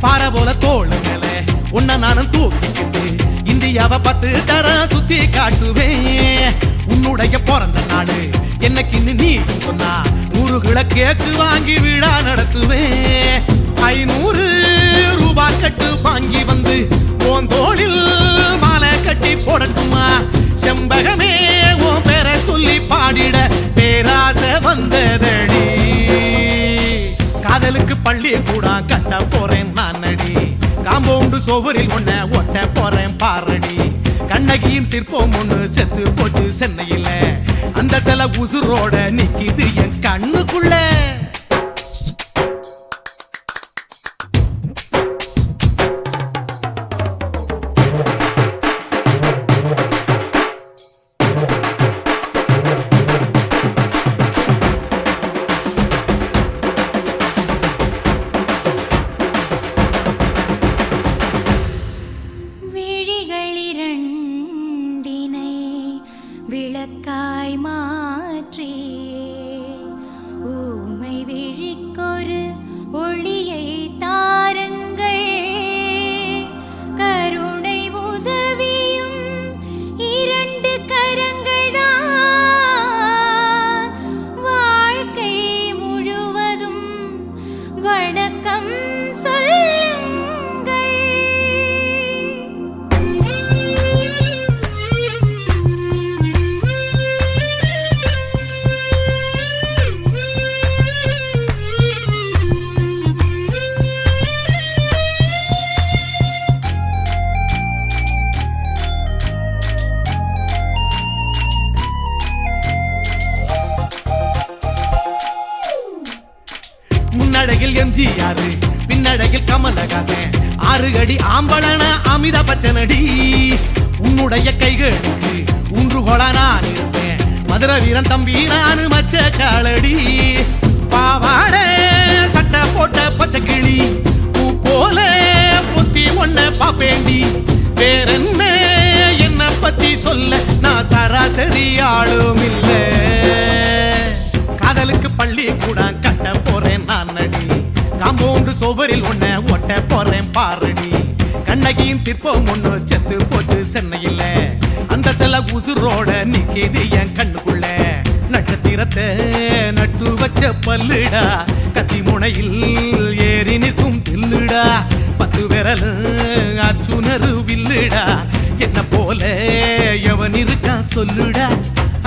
பாறை போல தோளு மேல உன்ன நானும் தூக்கிக்கிட்டு இந்தியாவை 10 தரம் சுத்தி காட்டுவேன். உன்னுடைய பிறந்த நாடு என்னைக்குன்னு நீ சொன்னா 100 கிலோ கேக்கு வாங்கி விழா நடத்துவேன். 500 ரூபாய் கட்டு வாங்கி வந்து உன் தோளில் மாலை கட்டி போடட்டுமா. செம்பகமே உன் பேரை சொல்லி பாடிட பேராசை வந்ததடி. காதலுக்கு பள்ளி கூட கட்ட போறேன் நானடி, காம்பவுண்டு சுவரில் ஒன்ன ஒட்ட போறேன் பாரடி. கண்ணகியின் சிற்பம் ஒண்ணு செத்து போச்சு சென்னையில, அந்த சில உசுரோட நிக்கிது என் கண்ணுக்குள்ள. விளக்காய் மாற்றி ஊமை விழிக்கொரு ஒளியை தாருங்கள். கருணை உதவியும் 2 கரங்கள்தான், வாழ்க்கை முழுவதும் வணக்கம் சொல்லுங்கள். முன்னழகில் MG எம்ஜிஆர் பின்னடையில் கமலஹாசன் 6 அடி ஆம்பளன அமிதாப் பச்சனடி உன்னுடைய கைகளுக்கு ஊன்றுகோலா நான் இருப்பேன் மதுரை வீரன் தம்பி நானு மச்ச காலடி பாவாட சட்டை போட்ட பச்சை கிளி பூ போல புத்தி ஒன்ன பாப்பேண்டி வேறென்ன என்ன பத்தி சொல்ல நான் சராசரி ஆளும் இல்ல காதலுக்கு பள்ளி கூட கட்ட போறேன் நான் நடி காம்பவுண்டு சோவரில் ஒன்ன ஒட்ட போறேன் பாரடி கண்ணகியின் சிற்பம் ஒண்ணு செத்து போச்சு சென்னையில் அந்த செல்ல உசுரோட நிக்கிது என் கண்ணுக்குள்ள நட்சத்திரத்தை நட்டு வச்ச பல்லுடா கத்தி முனையில் ஏறி நிற்கும் தில்லுடா 10 விரல் அச்சுணரு வில்லுடா என்ன போல எவன் இருக்கா சொல்லுடா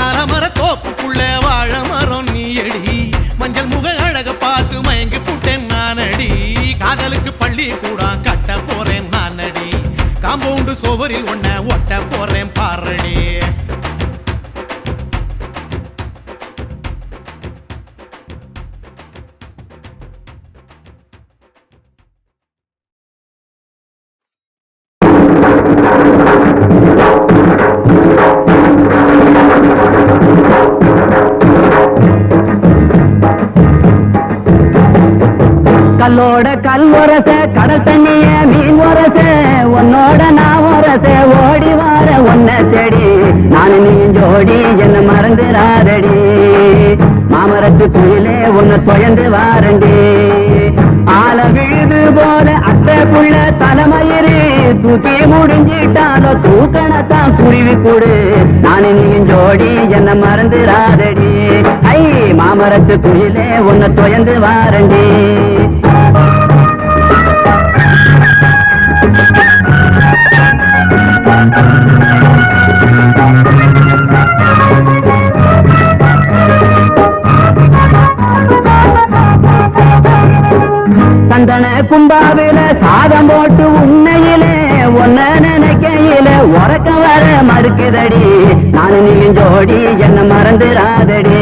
அலமர தோப்புக்குள்ள வாழ மரம் நீ அடி மஞ்சள் முக அழக பார்த்து மயங்கி புட்டேன் நானடி காதலுக்கு பள்ளி கூட கட்ட போறேன் நானடி காம்பவுண்டு சோவரில் ஒன்ன ஒட்ட போறேன் பாரடி கல்லோட கல் உரச கடல் தண்ணிய மீன் உரச உன்னோட நான் உரச ஓடி வார ஒன்ன தேடி நானு நீ ஜோடி என்ன மறந்துடாதடி மாமரத்து குயிலே உன்னை தொயந்து வாரண்டி ஆல விழுது போல அத்தை புள்ள தலைமயிறு தூக்கி முடிஞ்சிட்டாலோ தூக்கணத்தான் குருவி கூடு நானு நீ ஜோடி என்ன மறந்துடாதடி ஐ மாமரத்து குயிலே உன்னை தொயந்து வாரண்டி சந்தன கும்பாவில சாதம் போட்டு உண்மையிலே ஒன்ன நினைக்கையில உறக்க வர மறுக்குதடி நானு நீயும் ஜோடி என்ன மறந்துடாதடி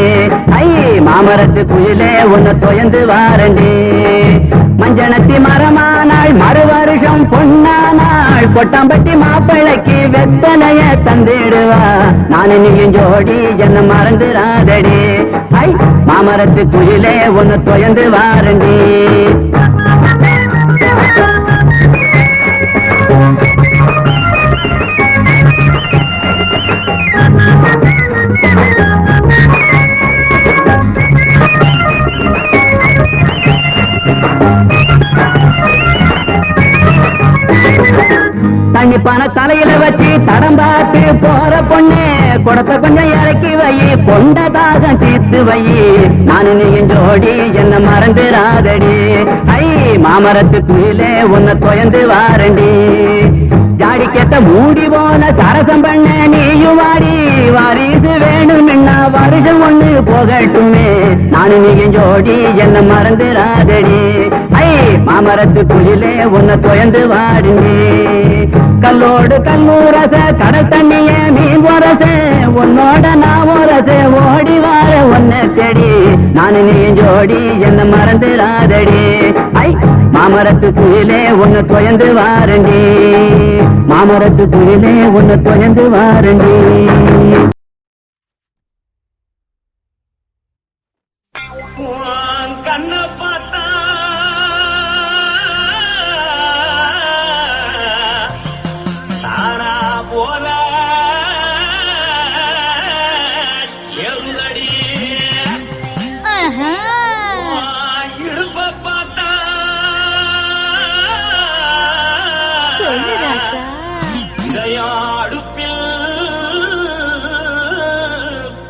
ஐ மாமரத்து குயிலே உன்னை தொயந்து வாரண்டி மஞ்சனத்தி மரமானாள் மறு வருஷம் பொன்னானாள் கொட்டாம்பட்டி மாப்பிள்ளைக்கு வெத்தலைய தந்திடுவா நானு நீயும் ஜோடி என்ன மறந்துடாதடி ஐ மாமரத்து குயிலே உன்னை தொயந்து வாரண்டி தண்ணி பண தலையில வச்சு தடம் பார்த்து போற பொண்ணு குடத்தை கொஞ்சம் இறக்கி வை பொண்டதாக தீர்த்து வை நானு நீயும் ஜோடி என்ன மறந்துடாதடி ஐ மாமரத்து குயிலே உன்னை தொயந்து வாரண்டி ஜாடி கேட்ட மூடி போன சரசம் பண்ண நீயும் வாடி வாரிசு வேணும்னா வருஷம் ஒண்ணு போகட்டுமே நானு நீயும் ஜோடி என்ன மறந்துடாதடி ஐ மாமரத்து குயிலே உன்னை தொயந்து வாருங்க கல்லோடு கல்லூரச கடல் தண்ணிய மீன் உரச உன்னோட நான் உரச ஓடி வார ஒன்ன தேடி நானு நீ ஜோடி என்ன மறந்துடாதடி ஐ மாமரத்து குயிலே உன்னை தொயந்து வாரண்டி மாமரத்து குயிலே உன்னை தொயந்து வாரண்டி கண்ண பார்த்தா தாரா போல எழுதடி இடுப்ப பார்த்தா இதயம் அடுப்பில்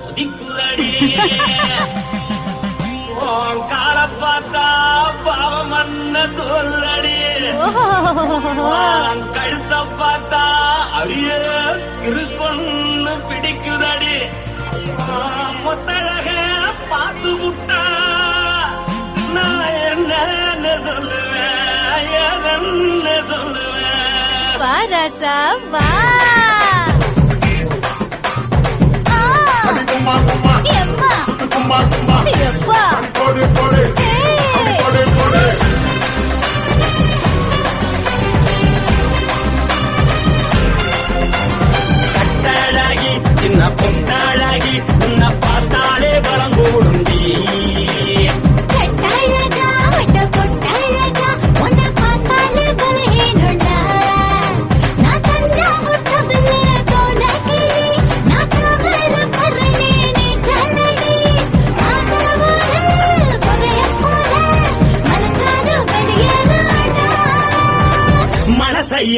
உதிக்குதடி பார்த்தா பாவம் அண்ண சொல்லடி கழுத்த பார்த்தா அடியே இருக்குன்னு பிடிக்குதடி மொத்தழக பார்த்து விட்டா நான் என்ன சொல்லுவேன் எதன்னு சொல்லுவேன் வா ராசா வா எம்மா எப்பா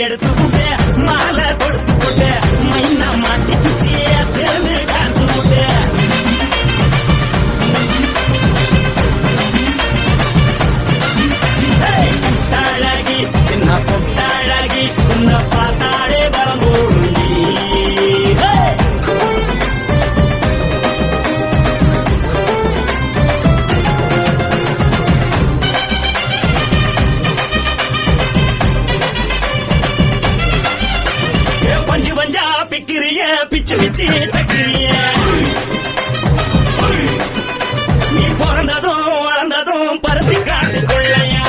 எடுத்து புட்டு மாலை கொடுத்து புட்டு மைனா மாட்டி குச்சிய சேர்ந்து டான்ஸ் புட்டு புட்டாழகி சின்ன புட்டாழகி உன்னை பார்த்தாலே பலம் போருண்டி பஞ்சு பஞ்சா பிக்கிறிய பிச்சு பிச்சு தக்கிறிய நீ பிறந்ததும் வளர்ந்ததும் பருத்தி காட்டுக்குள்ளையா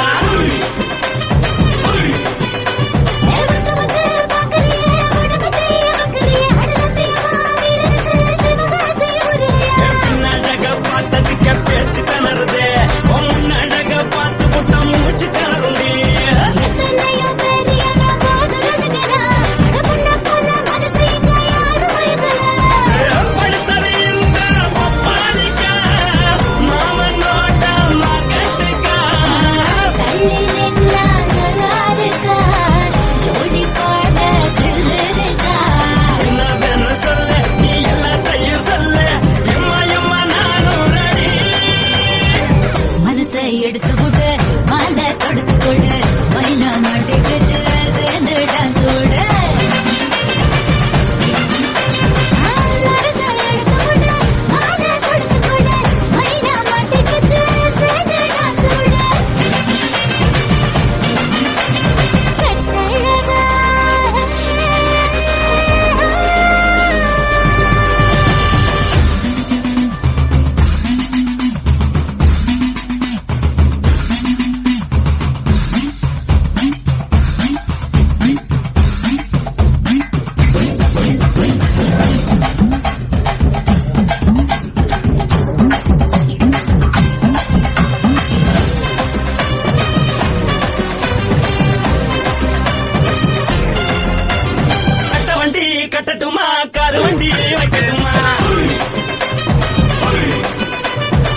பின்னழக பார்த்ததுக்கு பேச்சு தளருது முன்னழக பார்த்து புட்ட மூச்சு தளருண்டி எடுத்து போட்டு மாலை தொடுத்து கொடு மைனா மாட்டுக்கு சேர்ந்து டான்ஸ் ஓடு கட்டட்டுமா காது வண்டி வைக்கட்டுமா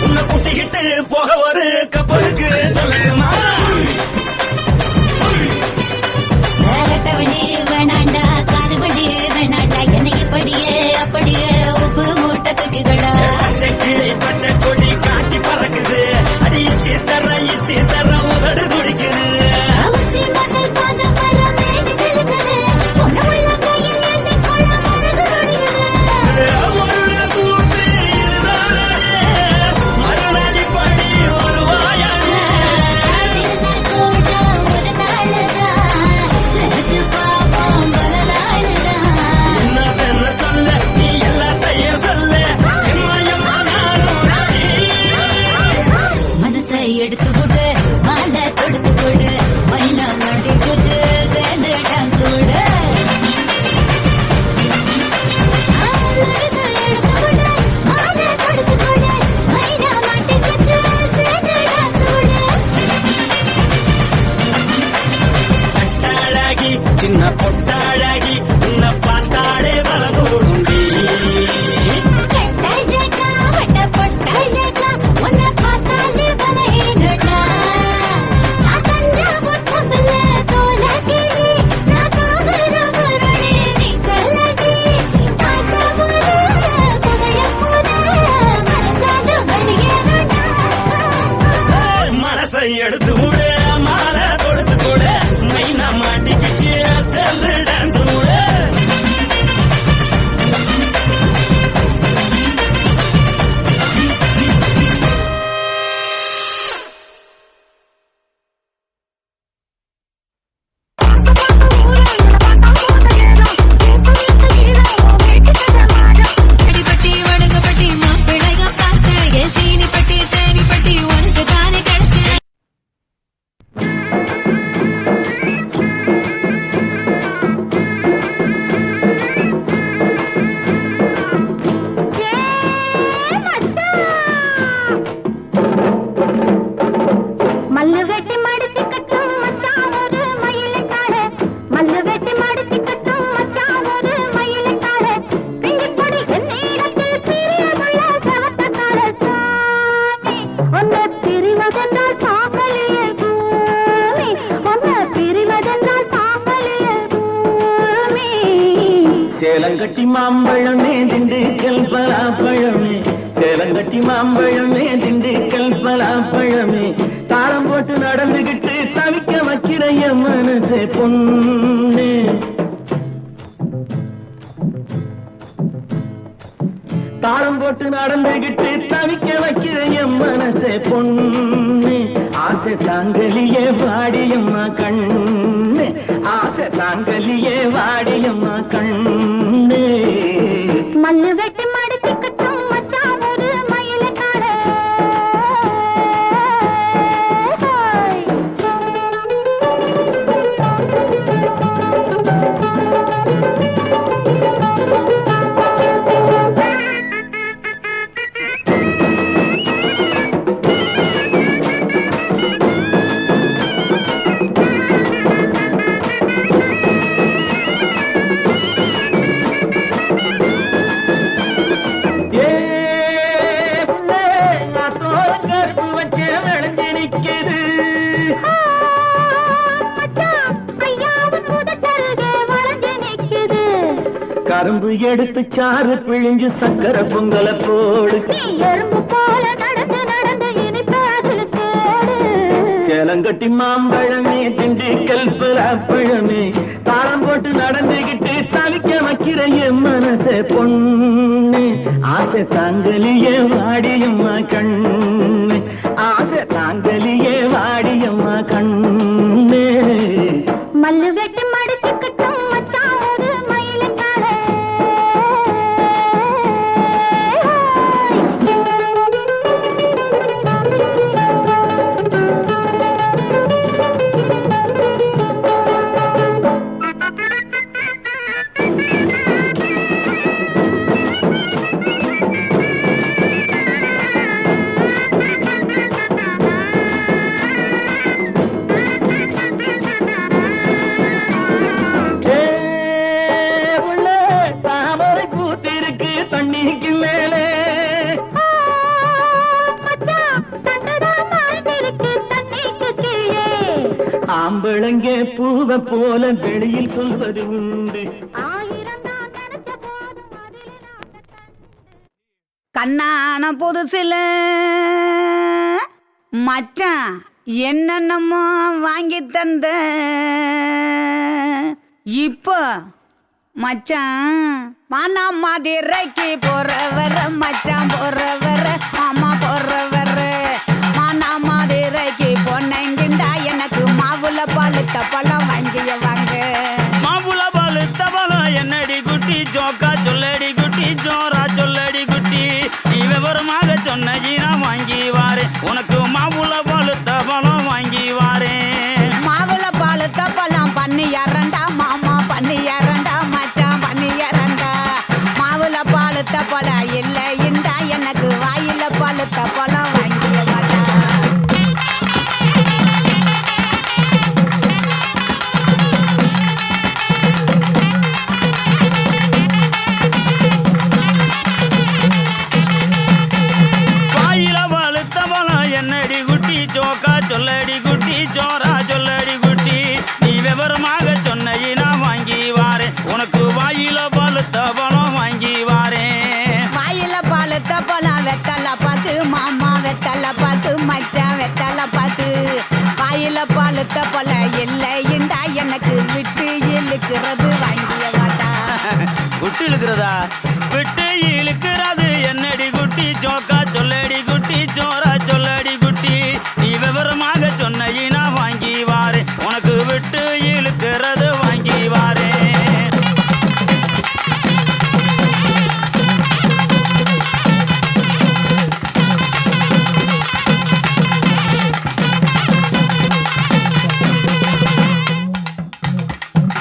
உன்னை கூட்டிக்கிட்டு போக ஒரு கப்பலுக்கு சொல்லட்டுமா வண்டி வேணாண்டா காது வண்டி வேணாண்டா என்னை இப்படியே அப்படியே உப்பு மூட்டை தூக்கிக்கடா பச்சை கொடி காட்டி பறக்குது அடி இச்சி தர உதடு துடிக்குது எடுத்து போட்டு மாலை தொடுத்து கொடு மைனா மாட்டுக்கு சேர்ந்து டான்ஸ் ஓடு பொட்டாழகி சின்ன பொட்டாழகி உன்னை பார்த்தாலே பலகோடுண்டி மனசை எடுத்து விடு மாலை கொடுத்து கொடு மைனா மாட்டிக்கிச்சு சேர்ந்து டான்ஸ் விடு அடிப்பட்டி வடுங்கப்பட்டி மாப்பிள்ளைய பார்த்து ஏசீனி பட்டி தேனி பட்டி உனக்கு தானே கிடைச்சு சேலங்கட்டி மாம்பழமே திண்டுக்கல் பலாப்பழமே சேலங்கட்டி மாம்பழமே திண்டுக்கல் பலாப்பழமே தாளம் போட்டு நடந்துகிட்டு தவிக்க வைக்கிற என் மனசே பொண்ணு தாளம் போட்டு நடந்துகிட்டு தவிக்க வைக்கிற என் மனசே பொண்ணு ஆசை தாங்கலியே வாடியம்மா கண்ணு ஆசை தாங்கலியே வாடியம்மா கண்ணு மல்லு வெட்டி மடிச்சுக்கட்டும் மச்சான் ஒரு மயில கால கரும்பு எடுத்து சாறு பிழிஞ்சு சக்கரை பொங்கல போடு எறும்பு போல நடந்து நடந்து இனிப்பாதில் தேடு சேலங்கட்டி மாம்பழமே திண்டுக்கல் பலாப்பழமே தாளம் போட்டு நடந்துகிட்டு தவிக்க வைக்கிற என் மனசே பொண்ணு ஆசை தாங்கலியே வாடியம்மா கண்ணு ஆசை தாங்கலியே வாடியம்மா கண்ணு மல்லு வெட்டி மடிச்சுக்கட்டும் மச்சான் ஒரு மயில கால ஆம்பளங்கே பூவ போல வெளியில் சொல்வது உண்டு கண்ணான புதுசில மச்சான் என்னென்னமோ வாங்கி தந்த இப்போ மச்சான் மானா மதுரைக்கு போறவர மச்சான் போறவர மாமா போறவர மானா மதுரைக்கு பொன்னங்கிண்டா எனக்கு மாவுல பழுத்த பழம் வாங்கிய வாங்க மாவுல பழுத்த பழம் என்னடி குட்டி ஜோக்கா சொல்லடி குட்டி ஜோரா சொல்லடி குட்டி நீ விவரமாக சொன்ன நான் வாங்கி வாரேன் உனக்கு மாவுல பழுத்த பழம் வாங்கி வாரேன் மாவுல பழுத்த பழம் பண்ணி இரண்டா மாமா பண்ணி இரண்டா மச்சான் பண்ணி இரண்டா மாவுல பழுத்த பழம் இல்லை இண்டா எனக்கு வாயில பழுத்த பழம் வாங்கிய மாட்டா ஜோக்கா சொல்லடி குட்டி ஜோரா சொல்லடி குட்டி நீ விவரமாக சொன்ன நான் வாங்கி வாரேன் உனக்கு வாயில பழுத்த பழம் வாங்கி வாரேன் வாயில பழுத்த பழம் வெத்தல பாக்கு மாமா வெத்தல பாக்கு மச்சான் வெத்தல பாக்கு வாயில பழுத்த பழம் இல்லை இண்டா எனக்கு விட்டு இழுக்கிறது வாங்கிய மாட்டா விட்டு இழுக்கிறதா விட்டு இழுக்கிறது என்னடி குட்டி ஜோக்கா சொல்லடி குட்டி ஜோரா சொல்லடி குட்டி நீ விவரமாக சொன்ன நான் வாங்கி வாரேன் உனக்கு விட்டு இழுக்கிறது வாங்கி வாரேன்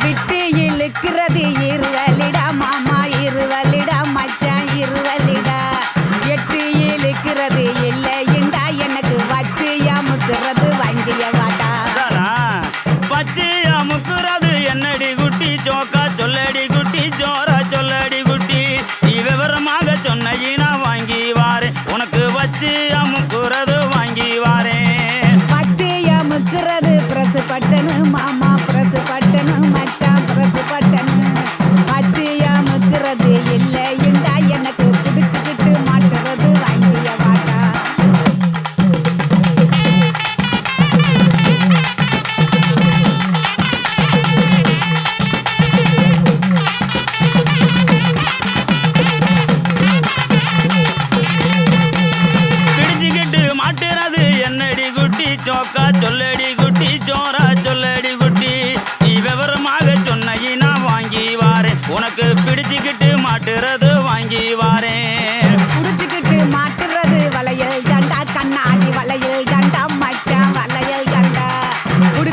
விட்டு இழுக்கிறது இருவலிடா மாமா இருவலிடா மச்சான் இருவலிடா எட்டு இழுக்கிறது இல்லை இண்டா எனக்கு வச்சு அமுக்குறது வாங்கிய வாட்டா வச்சு அமுக்குறது என்னடி குட்டி ஜோக்கா சொல்லடி குட்டி ஜோரா சொல்லடி குட்டி நீ விவரமாக சொன்ன நான் வாங்கி வாரேன் உனக்கு வச்சு அமுக்குறது வாங்கி வாரேன் வச்சு அமுக்குறது பிரசு பட்டனு மாமா பிரசு பட்டனு மச்சான் பிரசு பட்டனு வச்சு அமுக்கு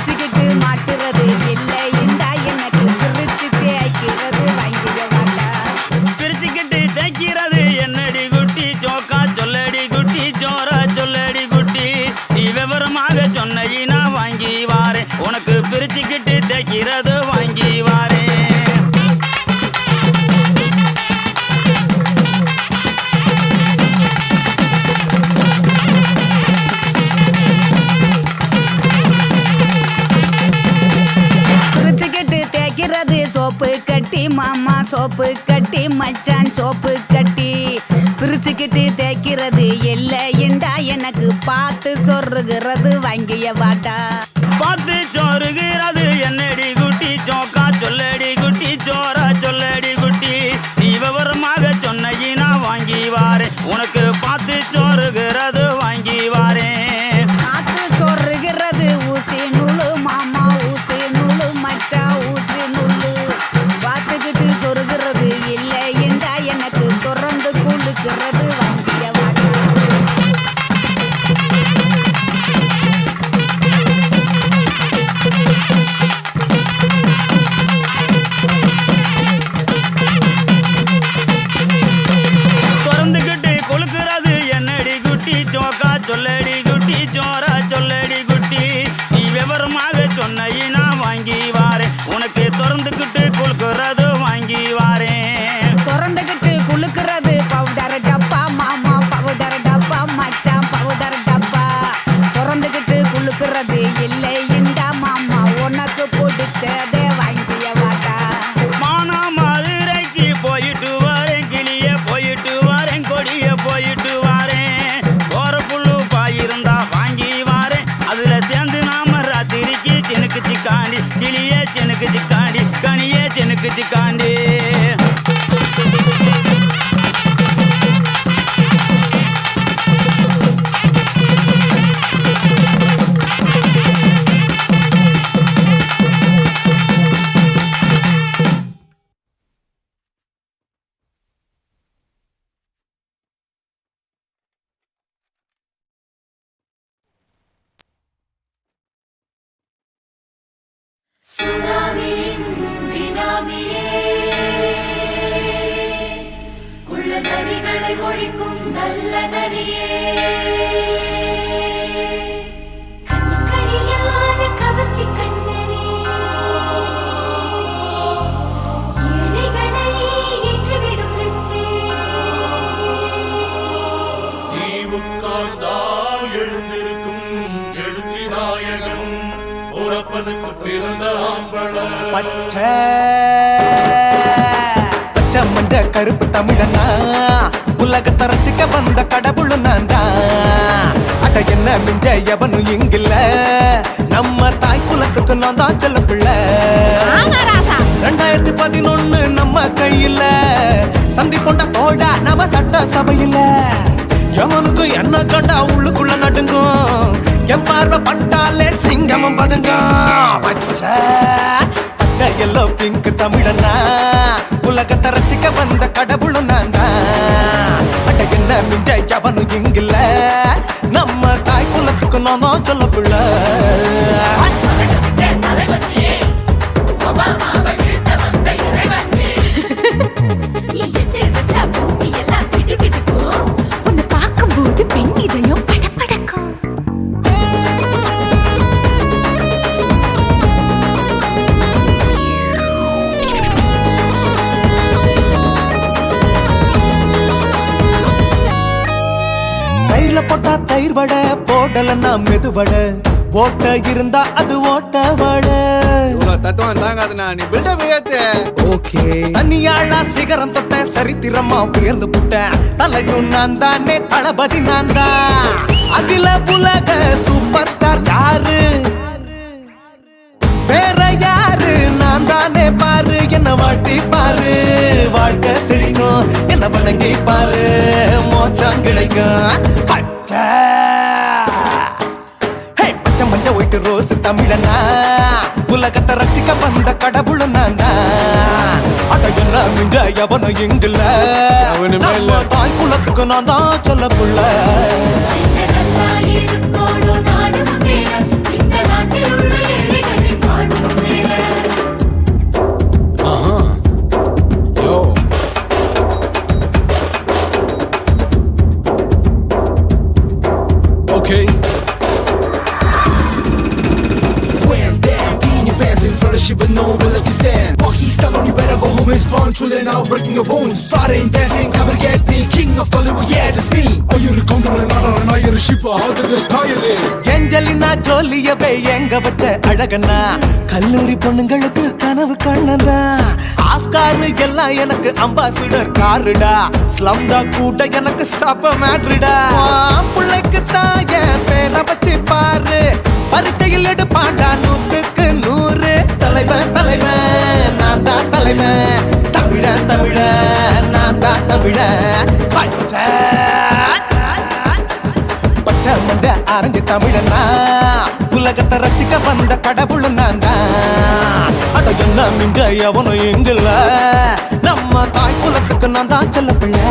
பிரிச்சுக்கிட்டு மாட்டுறது இல்லை இந்தா எனக்கு பிரிச்சு தேய்க்கிறது வாங்கிய வாட்டா பிரிச்சுக்கிட்டு தைக்கிறது என்னடி குட்டி சோக்கா சொல்லடி குட்டி சோரா சொல்லடி குட்டி நீ விவரமாக சொன்ன வாங்கி வாரேன் உனக்கு பிரிச்சுக்கிட்டு தைக்கிறது வாங்கி வாரேன் தேய்க்கிறது சோப்பு கட்டி மாமா சோப்பு கட்டி மச்சான் சோப்பு கட்டி பிரிச்சுக்கிட்டு தேய்க்கிறது இல்லைண்டா எனக்கு பார்த்து சொருகிறது வாங்கிய வாட்டா பார்த்து சொருகிறது என்னடி குட்டி சோக்கா சொல்லடி குட்டி சோரா சொல்லடி குட்டி நீ விவரமாக சொன்ன வாங்கி வாரேன் உனக்கு பார்த்து சொருகிறது வாங்கி வாரேன் பார்த்து சொருகிறது ஊசி நூலு மாமா ஊசி நூலு மச்சான் ஊசி நூலு பார்த்துக்கிட்டு சொருகிறது இல்லைண்டா எனக்கு தொடர்ந்து குளுக்கிறது வாங்கிய வாட்டா திறந்துக்கிட்டு கொழுக்கிறது என்னடி குட்டி சோக்கா சொல்லடி குட்டி சோரா சொல்லடி குட்டி நீ விவரமாக சொன்ன வாங்கி வாரேன் உனக்கு திறந்துக்கிட்டு கொழுக்கிறது வாங்கி வாரேன் திறந்துக்கிட்டு குளுக்கிறது பவுடர் டப்பா மாமா பவுடர் டப்பா மச்சான் பவுடர் டப்பா திறந்துக்கிட்டு குளுக்கிறது இல்லைண்டா மாமா உனக்கு பிடிச்சதே வாங்கிய வாட்டா மானா மதுரைக்கு போயிட்டு வரேன் கிளிய போயிட்டு வரேன் கொடிய போயிட்டு வரேன் போற புல்லு பாயிருந்தா வாங்கி வரேன் அதுல சேர்ந்து நாம ராத்திரிக்கு சினுக்கு சிக்காண்டி கிளிய சினுக்கு சிக்காண்டி கனிய சினுக்கு சிக்காண்டி சுனாமியின் பினாமியே குள்ள நரிகளை ஒழிக்கும் நல்ல நரியே கண்ணுக்கழியாத கவர்ச்சி கண்ணனே ஏழைகளை ஏற்றிவிடும் லிப்டே நீ உட்கார்ந்தால் எழுந்திருக்கும் எழுச்சி நாயகன் உறப்பதுக்கு பிறந்த ஆம்பள பச்சை பச்சை மஞ்ச கருப்பு தமிழனா உலகத்தை ரசிக்க வந்த கடவுள் நான் தான் அட என்ன மிஞ்ச எவனும் இங்கில்ல நம்ம தாய் குலத்துக்கு நான் தான் செல்ல பிள்ளை 2011 நம்ம கையில சந்தி போண்ட தோடா நம்ம சட்ட சபையில எவனுக்கு என்ன கண்டா உள்ளுக்குள்ள நடுங்கும் என் பார்வை பட்டாலே சிங்கமும் பதுங்கும் பச்சை பச்சை எல்லோ பிங்க் தமிழனா உலகத்தை ரசிக்க வந்த கடவுளும் நான் தான் அட என்ன மிஞ்ச எவனும் இங்கில்ல நம்ம தாய் குலத்துக்கு நான் தான் சொல்ல பிள்ளை நீ எட்டு வச்சா பூமி எல்லாம் கிடுகிடுக்கும் உன்னை பார்க்கும்போது பெண் இதயம் படபடக்கும் தயிர்ல போட்டா தயிர் வடை போடலன்னா மெது வடை ஓட்ட இருந்தா அது ஓட்ட வடை தத்துவம் தாங்காதுண்ணா நீ பில்டப் ஏத்து ஓகே தனியாளா சிகரம் தொட்ட சரித்திரமா உயர்ந்து புட்டேன் தலையும் நான் தானே தளபதி நான் தான் அகில புலக சூப்பர் ஸ்டார் யாரு வேற யாரு நான் தானே பாரு என்ன வாழ்த்தி பாரு வாழ்க்கை சிரிக்கும் என்ன வணங்கி பாரு மோச்சம் கிடைக்கும் பச்சை பச்சை மஞ்ச ஒயிட்டு ரோஸ் தமிழனா உலகத்தை ரசிக்க வந்த கடவுள் நான் தான் அட என்ன மிஞ்ச எவனும் இங்கில்ல நம்ம தாய் குலத்துக்கு நான் தான் சொல்ல புள்ள இந்த நாட்டில் உள்ள ஏழை shit with no will like you stand. Walkie style on you better go home and spawn. Truly now breaking your bones. Fighting, dancing, cover get me. King of Hollywood, yeah, that's me. Oh, you're a counter and not you're a shipper. How did this tire it? Angelina ஜோலியவே எங்க வச்ச அழகனா கல்லூரி பொண்ணுங்களுக்கு கனவு கண்ணனா Oscar எல்லாம் எனக்கு ambassador காருடா ஸ்லம்டா கூட எனக்கு சப்ப மேட்ருடா பிள்ளைக்கு தான் என் பேரை வச்சு பாரு பரீட்சையில் எடுப்பாண்டா 100க்கு 100 தலைவன் தலைவன் நான் தான் தலைவன் தமிழன் தமிழன் நான் தான் தமிழன் பச்சை மஞ்ச அரஞ்சு தமிழனா உலகத்தை ரசிக்க வந்த கடவுள் நான் தான் அட என்ன மிஞ்ச எவனும் எங்கல்ல நம்ம தாய் குலத்துக்கு நான் தான் சொல்ல பிள்ளை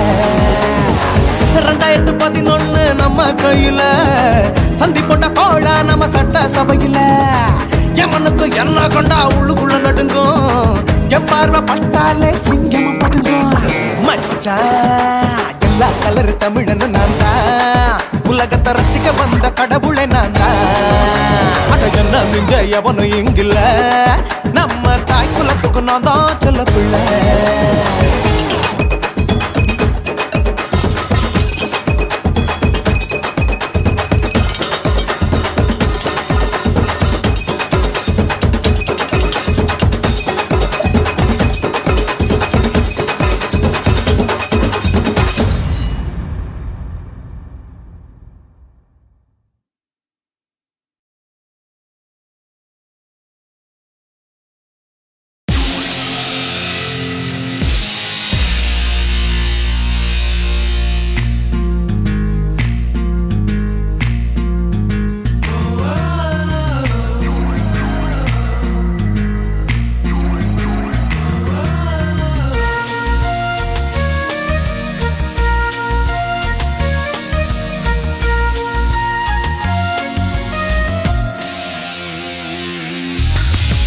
2011 நம்ம கையில சந்தி போட்ட கோழ நம்ம சட்ட சபையில எமனுக்கு என்ன கொண்டா உள்ளுக்குள்ள நடுங்கும் என் பார்வை பட்டாலே சிங்கம படுங்கும் மச்சா எல்லா கலர் தமிழன் நான் தான் உலகத்தை ரசிக்க வந்த கடவுளை நான் தான் அட என்ன மிஞ்ச எவனும் இங்கில்ல நம்ம தாய் குலத்துக்கு நான் தான் சொல்ல பிள்ளை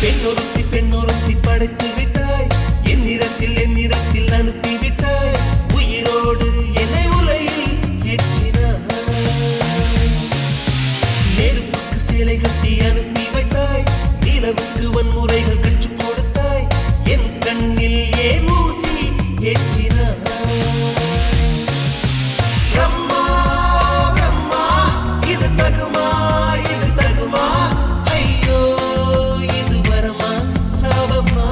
பெண்ணொருத்தி படைத்து விட்டாய் என்னிடத்தில் அனுப்பி விட்டாய் உயிரோடு என்னை உலையில் ஏற்றினாய் நெருப்புக்கு சிலை கட்டி அனுப்பி வைத்தாய் நிலவுக்கு வன்முறைகள் கற்றுக் கொடுத்தாய் என் கண்ணில் ஏன் ஊசி ஏற்றினாய் பிரம்மா பிரம்மா இது தகுமா ஐயோ இது வரமா சாபமா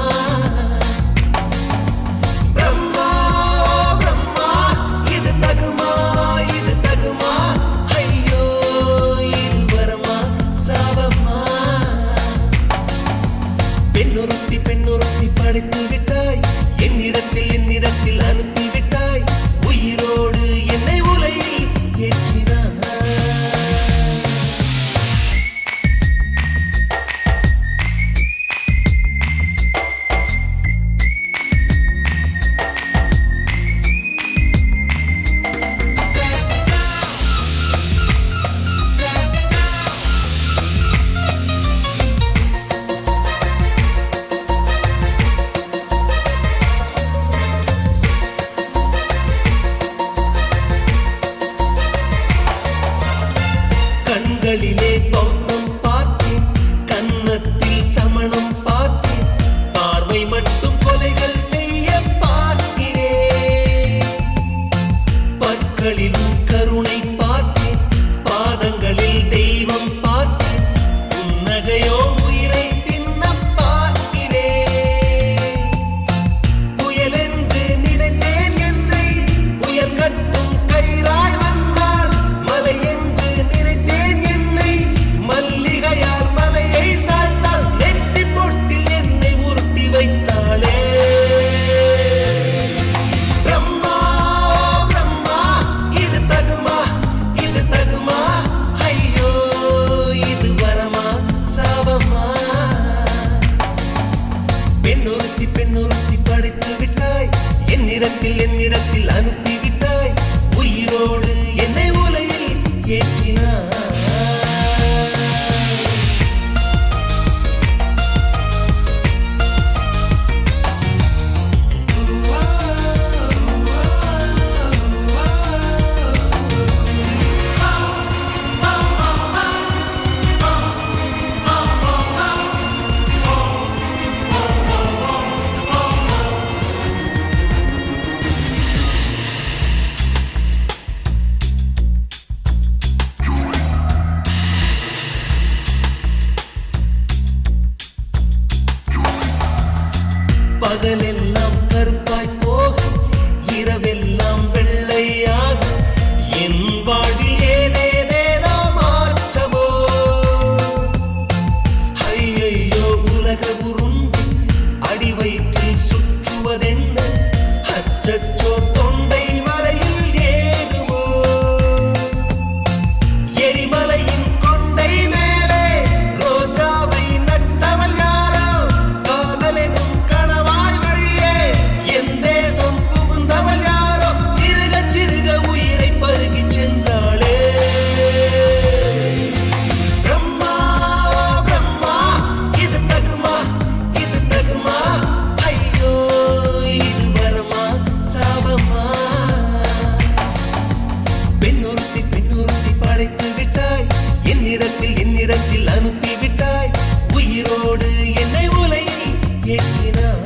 பகலெல்லாம் கருப்பாய் போகும் இரவெல்லாம் வெள்ளையாகும் என் வாழ்வில் ஏதேதேதோ மாற்றமோ ஐயையோ உலக உருண்டு அடி வயிற்றில் சுற்றுவதென்ன அச்சச்சோ தொண்டை வரையில் ஏதுமோ எரிமலையின் கொண்டை மேலே ரோஜாவை நட்டவள் யாரோ காதலெனும் கணவாய் வழியே என் தேசம் புகுந்தவள் யாரோ சிறுக சிறுக உயிரை பருகி சென்றாளே பிரம்மா பிரம்மா இது தகுமா ஐயோ இது வரமா சாபமா பெண்ணொருத்தி படைத்து விட்டாய் என்னிடத்தில் அனுப்பி விட்டாய் உயிரோடு என்னை உலையில் ஏற்றினாய்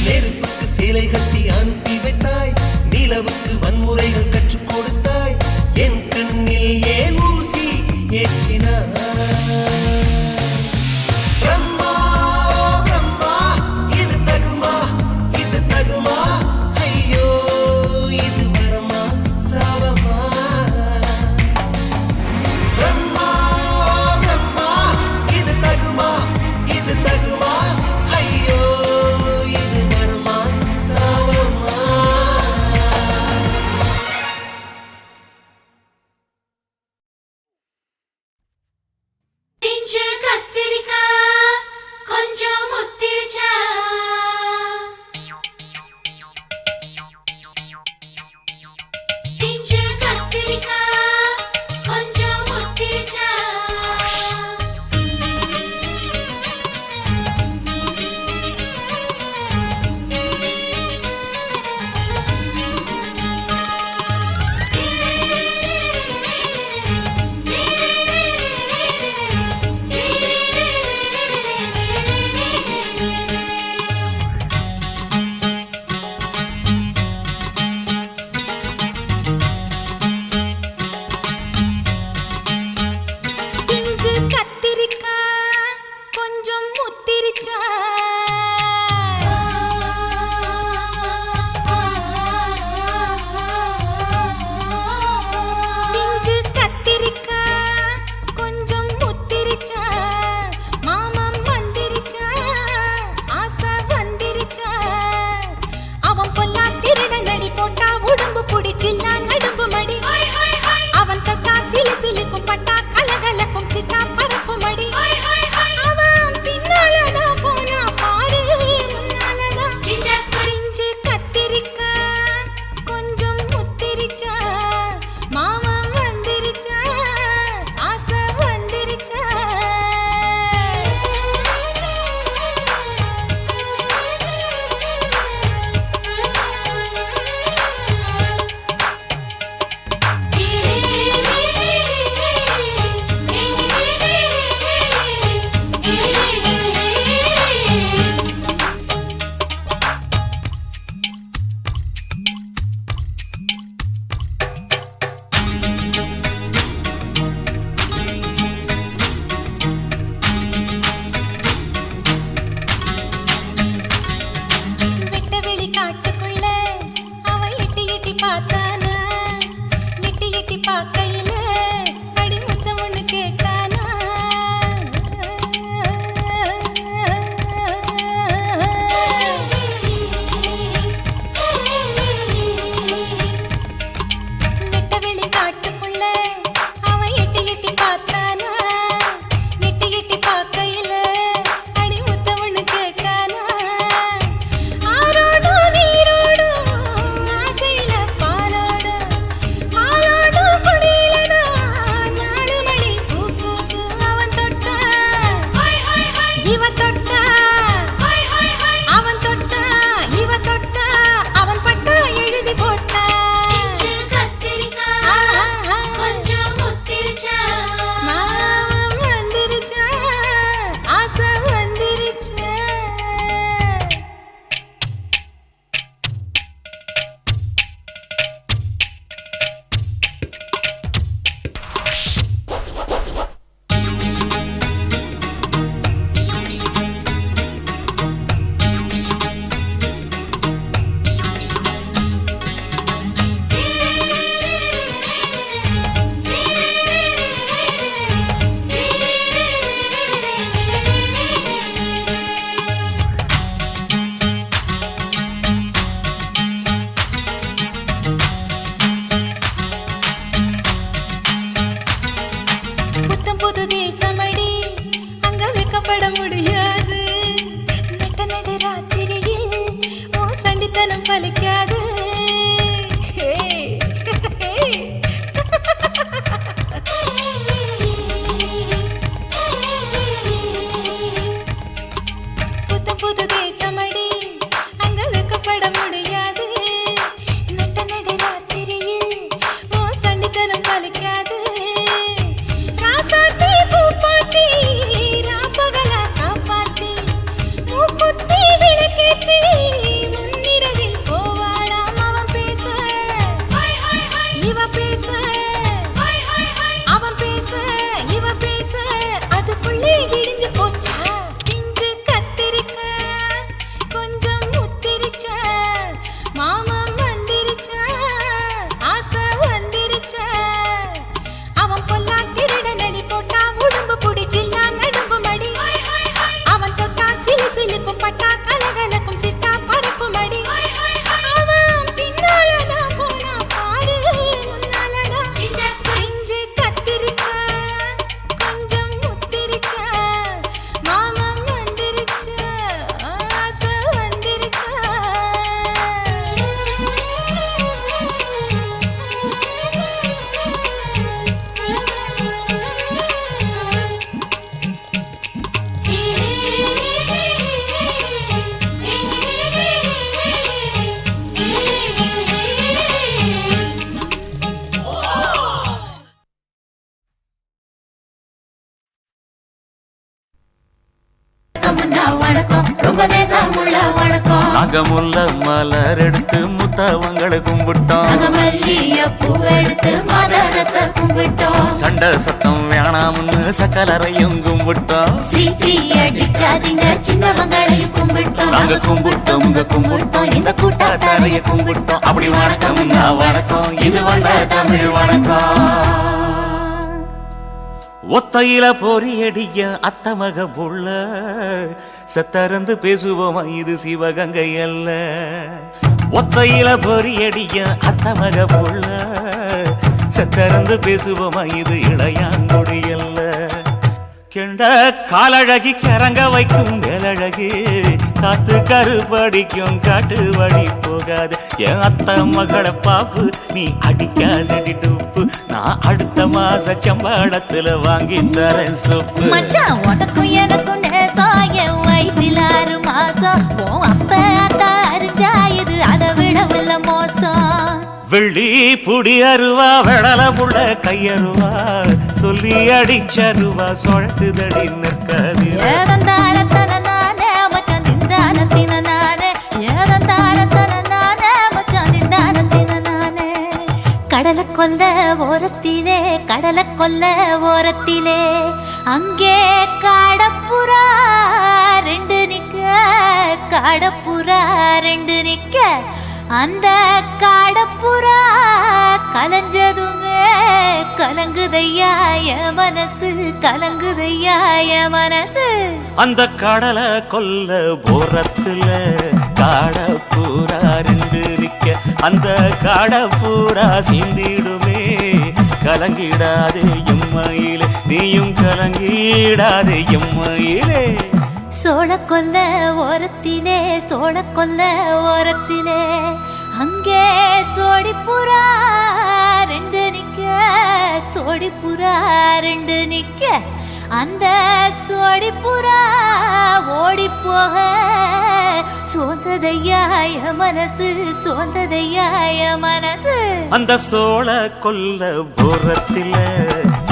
நெருப்புக்கு சேலை கட்டி அனுப்பி வைத்தாய் நிலவுக்கு வன்முறைகள் கற்றுக் கொடுத்தாய் என் கண்ணில் ஏன் ஊசி ஏற்றினாய் பிரம்மா பிரம்மா இது தகுமா ஐயோ இது வரமா சாபமா பிரம்மா பிரம்மா இது தகுமா ஐயோ இது வரமா சாபமா பிஞ்சு கத்திரிக்காய் கொஞ்சம் முத்திருச்சா பிஞ்சு கத்திரிக்காய் கொஞ்சம் முத்திருச்சா பிஞ்சு கத்திரிக்காய் கொஞ்சம் முத்திருச்சா பிஞ்சு கத்திரிக்காய் கொஞ்சம் முத்திருச்சா மாமம் வந்திருச்சா ஆசை வந்திருச்சா அவன் பொல்லா திருட நடி போட்டா உடம்பு புடிச்சில்லா நடும்பு மடி அவன் தொட்டா சிலு சிலுக்கும் பட்டா கலகலக்கும் சிட்டா பறக்கும் மடி அவன் பின்னாலதான் போனா பாரு முன்னாலதான் பிஞ்சு கத்திரிக்காய் கொஞ்சம் முத்திருச்சா மாமம் வந்திருச்சா ஆசை வந்திருச்சா வெட்ட வெளி காட்டுக்குள்ள அவன் எட்டி பார்த்தானா எட்டி பார்க்கையில அடி முத்தம் ஒண்ணு கேட்டானா வெட்ட வெளி காட்டுக்குள்ள அவன் எட்டி பார்த்தானா எட்டி பார்க்கையில அடி முத்தம் ஒண்ணு கேட்டானா ஆரோடு நீரோடு ஆசையில பாலோடு ஆரோடு குடியிலடா 4 மணி பூ பூத்து அவன் தொட்டா இவ தொட்டா அவன் தொட்டா இவ தொட்டா அவன் பட்டா எழுதி போட்டா கொஞ்சம் முத்திருச்சா மாமம் வந்திருச்சா ஆசை வந்திருச்சா வணக்கம் ரொம்ப தேசமுள்ள வணக்கம் நாங்க முல்ல மலர் எடுத்து முத்தவங்களை கும்பிட்டோம் நாங்க மல்லிய பூ எடுத்து மாதரச கும்பிட்டோம் சண்டை சத்தம் வேணாம்னு சக்கலரையும் கும்பிட்டோம் சீட்டி அடிக்காதீங்க சின்னவங்களையும் கும்பிட்டோம் நாங்க கும்பிட்டோம் உங்க கும்பிட்டோம் இந்த கூட்டாத்தாரைய கும்பிட்டோம் அப்படி வணக்கம் வணக்கம் இது வந்த தமிழ் வணக்கம் ஒத்தையில பொறியடிய அத்தமக புள்ள செத்தறந்து பேசுவோமா இது சிவகங்கை அல்ல ஒத்தையில பொறியடிய அத்தமக புள்ள செத்தறந்து பேசுவோமா இது இளையாங்குடி அல்ல கெண்ட காலழகி கிறங்க வைக்கும் வேலழகி காத்து கருப்படிக்கும் காட்டு வழி போகாது என் அத்த மகளை பாப்பு நீ அடிக்காதடி டூப்பு நான் அடுத்த மாச சம்பளத்துல வாங்கி தரேன் சொப்பு மச்சான் உனக்கும் எனக்கும் நேசம் என் வயிற்றில் 6 மாசம் ஓ அப்ப அத்தா அறிஞ்சாயுது அதை விடவில்ல மோசம் வெள்ளி புடி அருவா வெடல புள்ள கையருவா சொல்லி அடிச்சருவா சொழட்டுதடி நிற்காது ஏதந்தாரத்தன நானே மச்சான் திந்தானத்தின நானே ஏதந்தாரத்தன நானே மச்சான் திந்தானத்தின நானே கடலை கொல்ல ஓரத்திலே அங்கே காடப்புறா ரெண்டு நிக்க அந்த காடப்புறா கலஞ்சதுமே கலங்குதையா என் மனசு அந்த கடலை கொல்ல போரத்துல காடப்பூரா ரெண்டு நிக்க அந்த காடப்பூரா சிந்திடுமே கலங்கிடாதே எம்மையிலே நீயும் கலங்கிடாதே எம்மையிலே சோழக்கொல்ல ஓரத்திலே அங்கே சோடிப்புறா ரெண்டு நிக்க அந்த சோடிப்புறா ஓடி போக சோந்ததையாய மனசு அந்த சோழ கொல்ல போரத்தில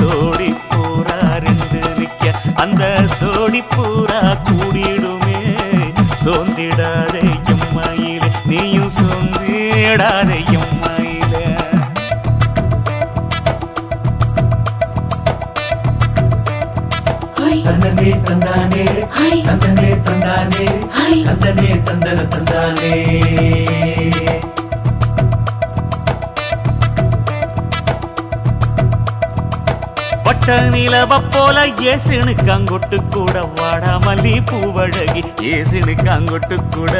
சோடி பூரா ரெண்டு நிக்க அந்த சோடி பூரா கூடிடுமே சோந்திடாதே எம்மையிலே நீயும் சோந்திடாதே எம்மையிலே தந்தனே தந்தானே தந்தனே தந்தானே தந்தனே தந்தன தந்தானே வட்ட நிலவ போல ஏசுனுக்கு அங்கொட்டு கூட வாடா மல்லி பூவழகி ஏசுனுக்கு அங்கொட்டு கூட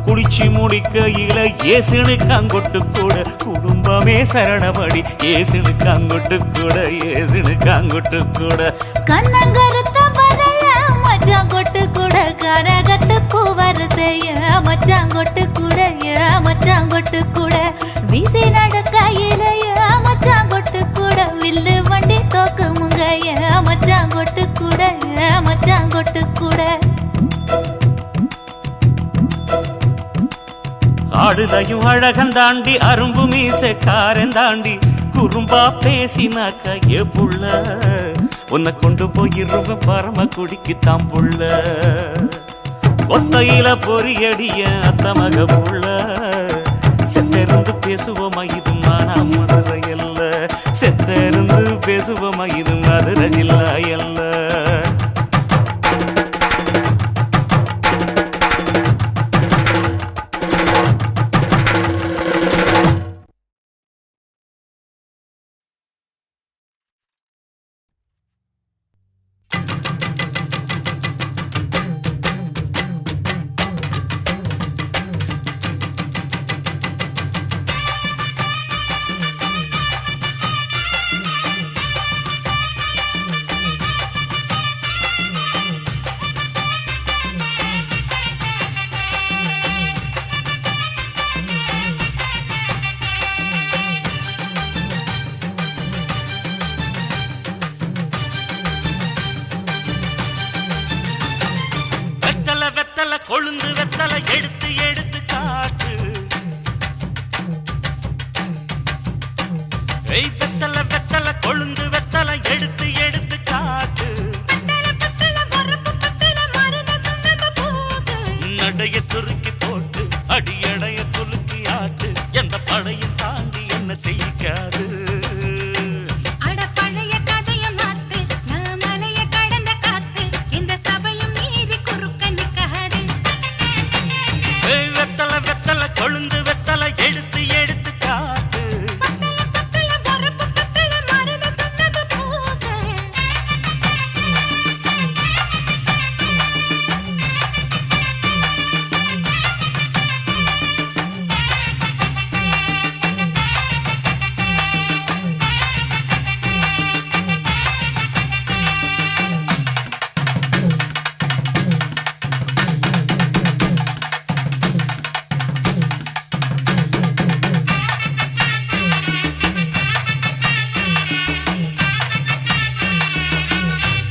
குளிச்சு முடிக்கையில ஏசுனுக்கு அங்கொட்டு கூட குடும்பமே சரணபடி ஏசுனுக்கு அங்கொட்டு கூட கண்ணங்கருத்த வரைய மச்சாங்கொட்டு கூட கரகத்து பூவரசைய மச்சாங்கொட்டு கூட வீசி நடக்கையிலைய மச்சாங்கொட்டு கூட வில்லு வண்டி தோக்கு முங்கைய மச்சாங்கொட்டு கூட ஆடுதையும் அழகந்தாண்டி அரும்பு மீசக்காரன் தாண்டி குறும்பா பேசினாக்க ஏ புள்ள உன்னை கொண்டு போயிருவ பரம குடிக்கு தாம்புள்ள ஒத்தையில பொறியடிய அத்தமக புள்ள செத்திருந்து பேசுவோமா இது மானா மதுரை அல்ல செத்திருந்து பேசுவோமா இது மதுரை ஜில்லா அல்ல கொழுந்து வெத்தலை எடுத்து எடுத்து காட்டு வெத்தலை கொழுந்து வெத்தலை எடுத்து எடுத்து காட்டு கொழுந்து வெத்தலை எடுத்து எடுத்து காட்டு.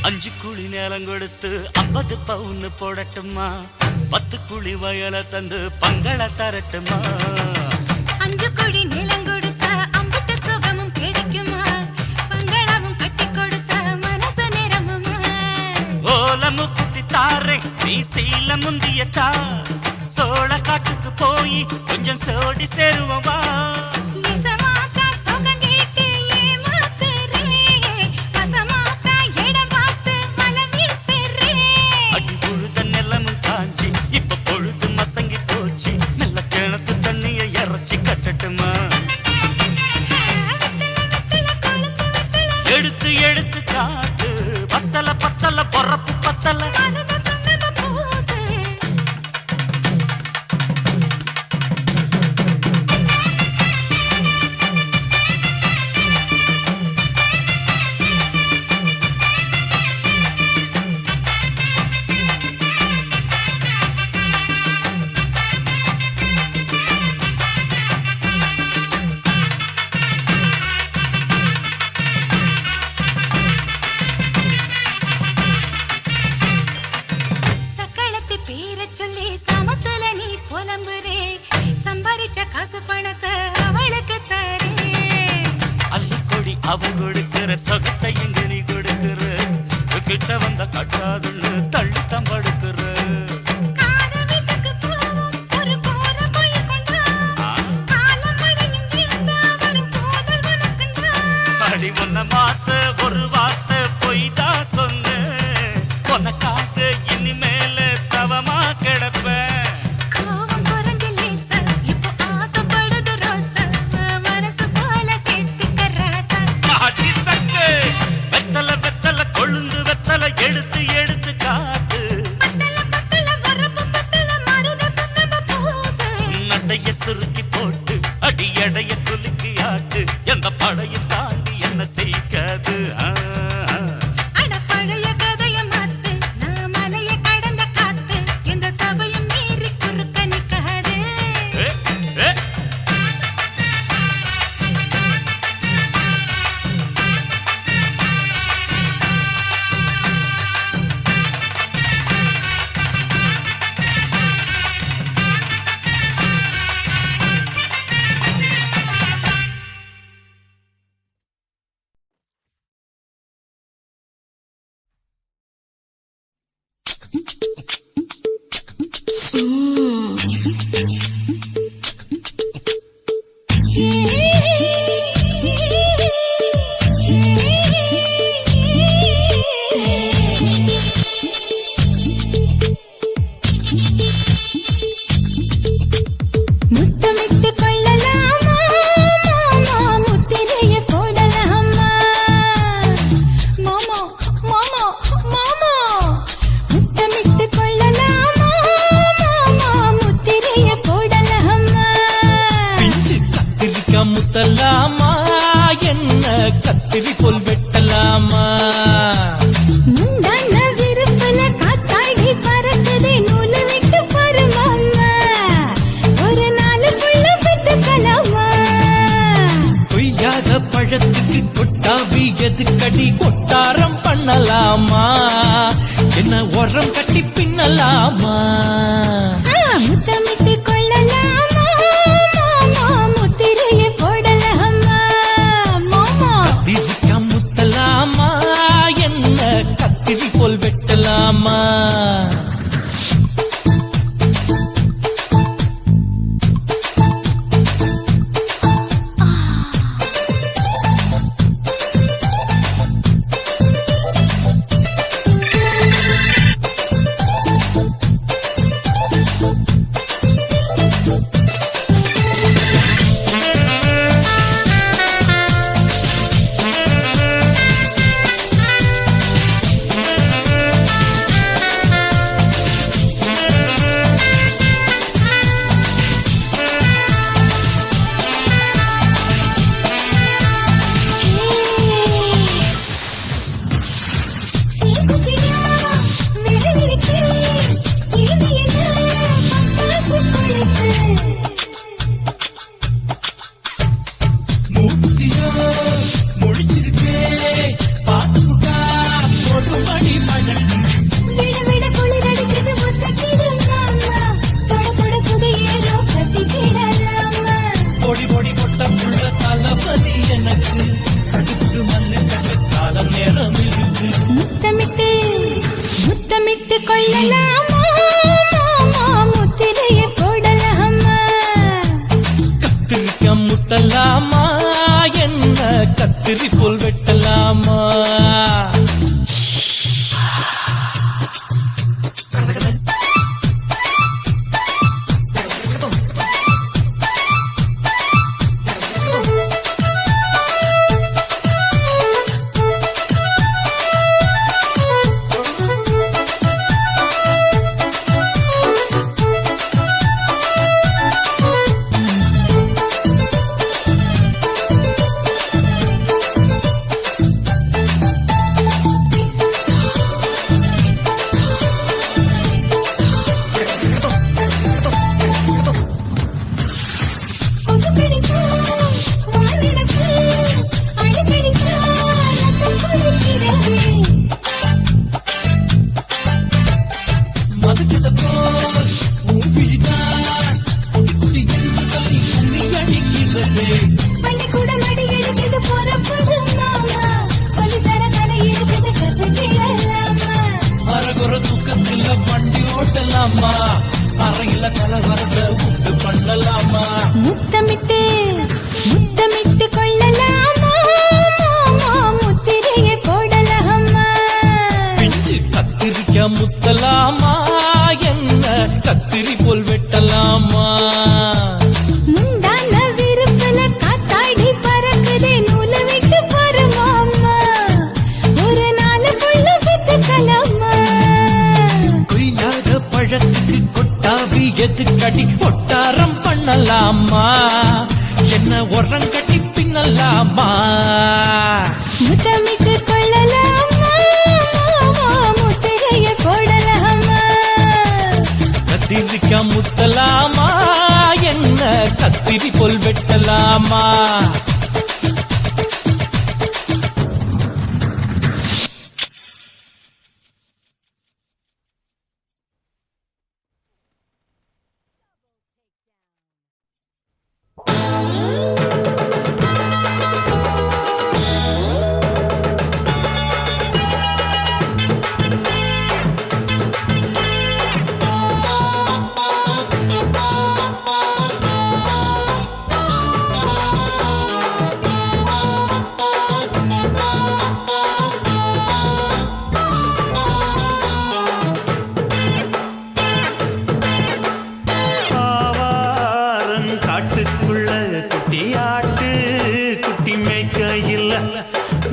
அஞ்சு குழி நேரம் கொடுத்து 50 பவுன் போடட்டுமா? 10 குழி வயல தந்து பங்கள தரட்டுமா? 5 குழி நிலம் கொடுத்தா அம்புட்ட சுகமும் கிடைக்குமா? பங்களமும் கட்டி கொடுத்தா மனசு நிரம்புமா? ஓலமு குத்தி தாரே நீ சீல முந்தியத்தா. சோழ காட்டுக்கு போய் கொஞ்சம் சோடி சேருவா. கட்டட்டுமா? எடுத்து எடுத்து காட்டு. பத்தல பத்தல பொறப்பு பத்தல. அவ கொடுக்கிற சொகத்தை எங்க நீ கொடுக்கிற? கிட்ட வந்த கட்டாதுன்னு தள்ளித்தான் படுக்கிற. அடி உன்ன மாத்த ஒரு வார்த்தை பொய்தான் சொன்ன. உனக்காக இனிமேல தவமா கிடப்பேன். எடுத்து எடுத்து காட்டு. நடைய சுருக்கி போட்டு அடி எடைய குலுக்கி ஆட்டு. எந்த படையும் தாண்டி என்ன செய்யாது. பழைய கதைய மாத்து. நான் மலைய கடந்த காத்து. இந்த சபையும் மீறி குறுக்க நிக்காது. முத்தமிட்டு கொள்ளலாமா மாமா? முத்திரைய போடலாமா மாமா? மாமா மாமா முத்தமிட்டு கொள்ளலாமா மாமா? முத்திரைய போடலாமா? பிஞ்சு கத்திரிக்காய் முத்தலாமா? என்ன கத்திரி போல் வெட்டலாமா? முந்தான விருப்பல காத்தாடி பறக்குதே நூலு விட்டு பாரு மாமா. ஒரு நாளுக்குள்ள பெற்றுக்கலாமா? கொய்யாத பழத்துக்கு கொட்டாவி எதுக்கடி? கொட்டாரம் பண்ணலாமா? என்ன உரம் கட்டி பின்னலாமா? முத்தமிட்டு கொள்ளலாமா மாமா? முத்திரைய போடலாமா மாமா? கத்திரிக்காய் முத்தலாமா? என்ன கத்திரி போல் வெட்டலாமா? குச்சியா விரல் இருக்கு இறுதியில பட்டாசு கொளுத்து மூத்தியா முடிச்சிருக்கே பாத்துட்டா போட்டு மணி மழை விட விட குளிர் அடிக்குது ஒத்தக்கிடும் ராமா தொட தொட சுதையேறும் கட்டிக்கிடலாமா பொடி பொடி பொட்ட புள்ள தளபதி எனக்கு சடுக்கு மல்லு கட்ட காலம் நேரம் இருக்கு முத்தமிட்டு முத்தமிட்டு கொள்ளலாமா மாமா முத்திரைய போடலாமா கத்திரிக்க முத்தலாமா என்ன கத்திரி போல் வெட்டலாமா கொசு கடிக்கா வானிடப்பு அடிக்கடிக்கா ரத்தம் குளிக்கிறது மதுக்கிட்ட போல் ஊபிதான் குட்டி குட்டி என்று சொல்லி கும்மி அடிக்கிறது பள்ளிக்கூட மடி எடுக்குது போறப்போது மாமா சொல்லித்தர கலை இருக்குது கத்துக்கிடலாமா அரகுற தூக்கத்துல வண்டி ஓட்டலாமா அறையில கலவரத்தை உண்டு பண்ணலாமா முத்தமிட்டு முத்தமிட்டு கொள்ளலாமா மாமா முத்திரைய போடலாமா பிஞ்சு கத்திரிக்க முத்தலாமா என்ன கத்திரி போல் வெட்டலாமா முந்தான விருப்பல காத்தாடி பறக்குதே நூலை விட்டு பாரு மாமா ஒரு நாளுக்குள்ள வித்துக்கலாமா கொய்யாத பழத்துக்கு கொட்டாவி எதுக்கடி ஒட்டாரம் பண்ணலாமா என்ன உரம் கட்டி பின்னலாமா முத்தமிட்டு கொள்ளலாமா மாமா முத்திரைய போடலாமா கத்திரிக்க முத்தலாமா என்ன கத்திரி போல் வெட்டலாமா காட்டுக்குள்ள குட்டியாட்டு குட்டி மேய்க்கையில்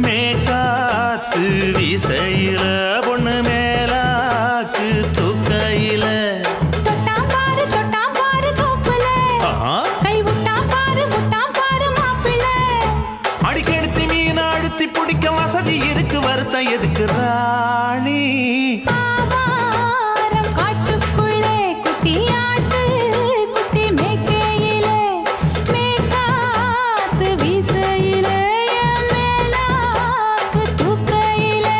மேக்காத்து வீசையில பொண்ணு மேலாக்கு தூக்கையில தொட்டாம் பாரு தோப்புல கை விட்டாம் பாரு மாப்பிள்ள அடிக்கெடுத்து மீன் அழுத்தி பிடிக்க வசதி இருக்கு வருத்தம் எதுக்கு ராணி ஆவாரம் காட்டுக்குள்ளே குட்டியாட்டு குட்டி மேய்க்கையிலே மேக்காத்து வீசையிலே மேலாக்கு தூக்கையிலே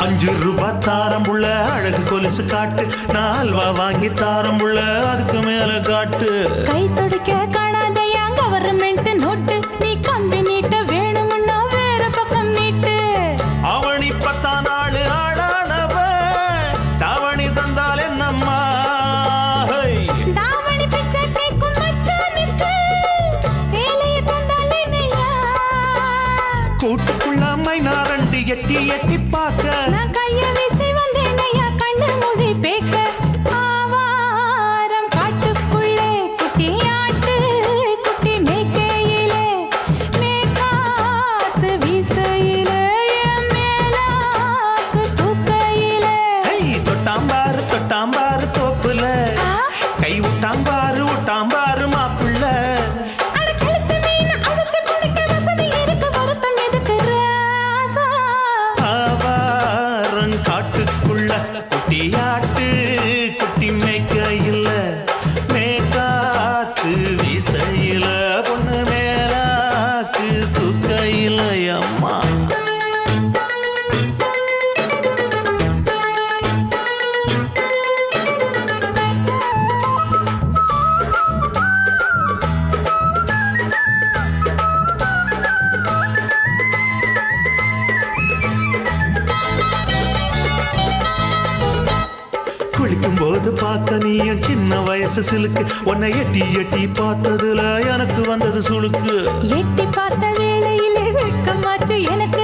₹5 தாரம்புள்ள அழகு கொலுசு காட்டு நான் அல்வா வாங்கி தாரம்புள்ள அதுக்கு மேல காட்டு கை துடிக்க காணாதையா கவர்மெண்ட் நோட்டு நீ கம்பி நீட்ட வேணும்னா வேற பக்கம் நீட்டு அவனி 10 நாள் ஆடானவ தாவணி தந்தால் என்னம்மா தாவணி பிச்சை கேக்கும் மச்சானுக்கு சேலையை தந்தால் என்னையா கூட்டுக்குள்ள மைனாரண்டு எட்டி எட்டி பார்க்க நான் கைய வீசி வந்தேனையா கண்ணு மொழி பேக்க குளிக்கும் போது பார்க்க நீயும் சின்ன வயசு சிலுக்கு உன்னை எட்டி எட்டி பார்த்ததுல எனக்கு வந்தது சுளுக்கு எட்டி பார்த்த வேளையிலே வெட்கமாச்சு எனக்கு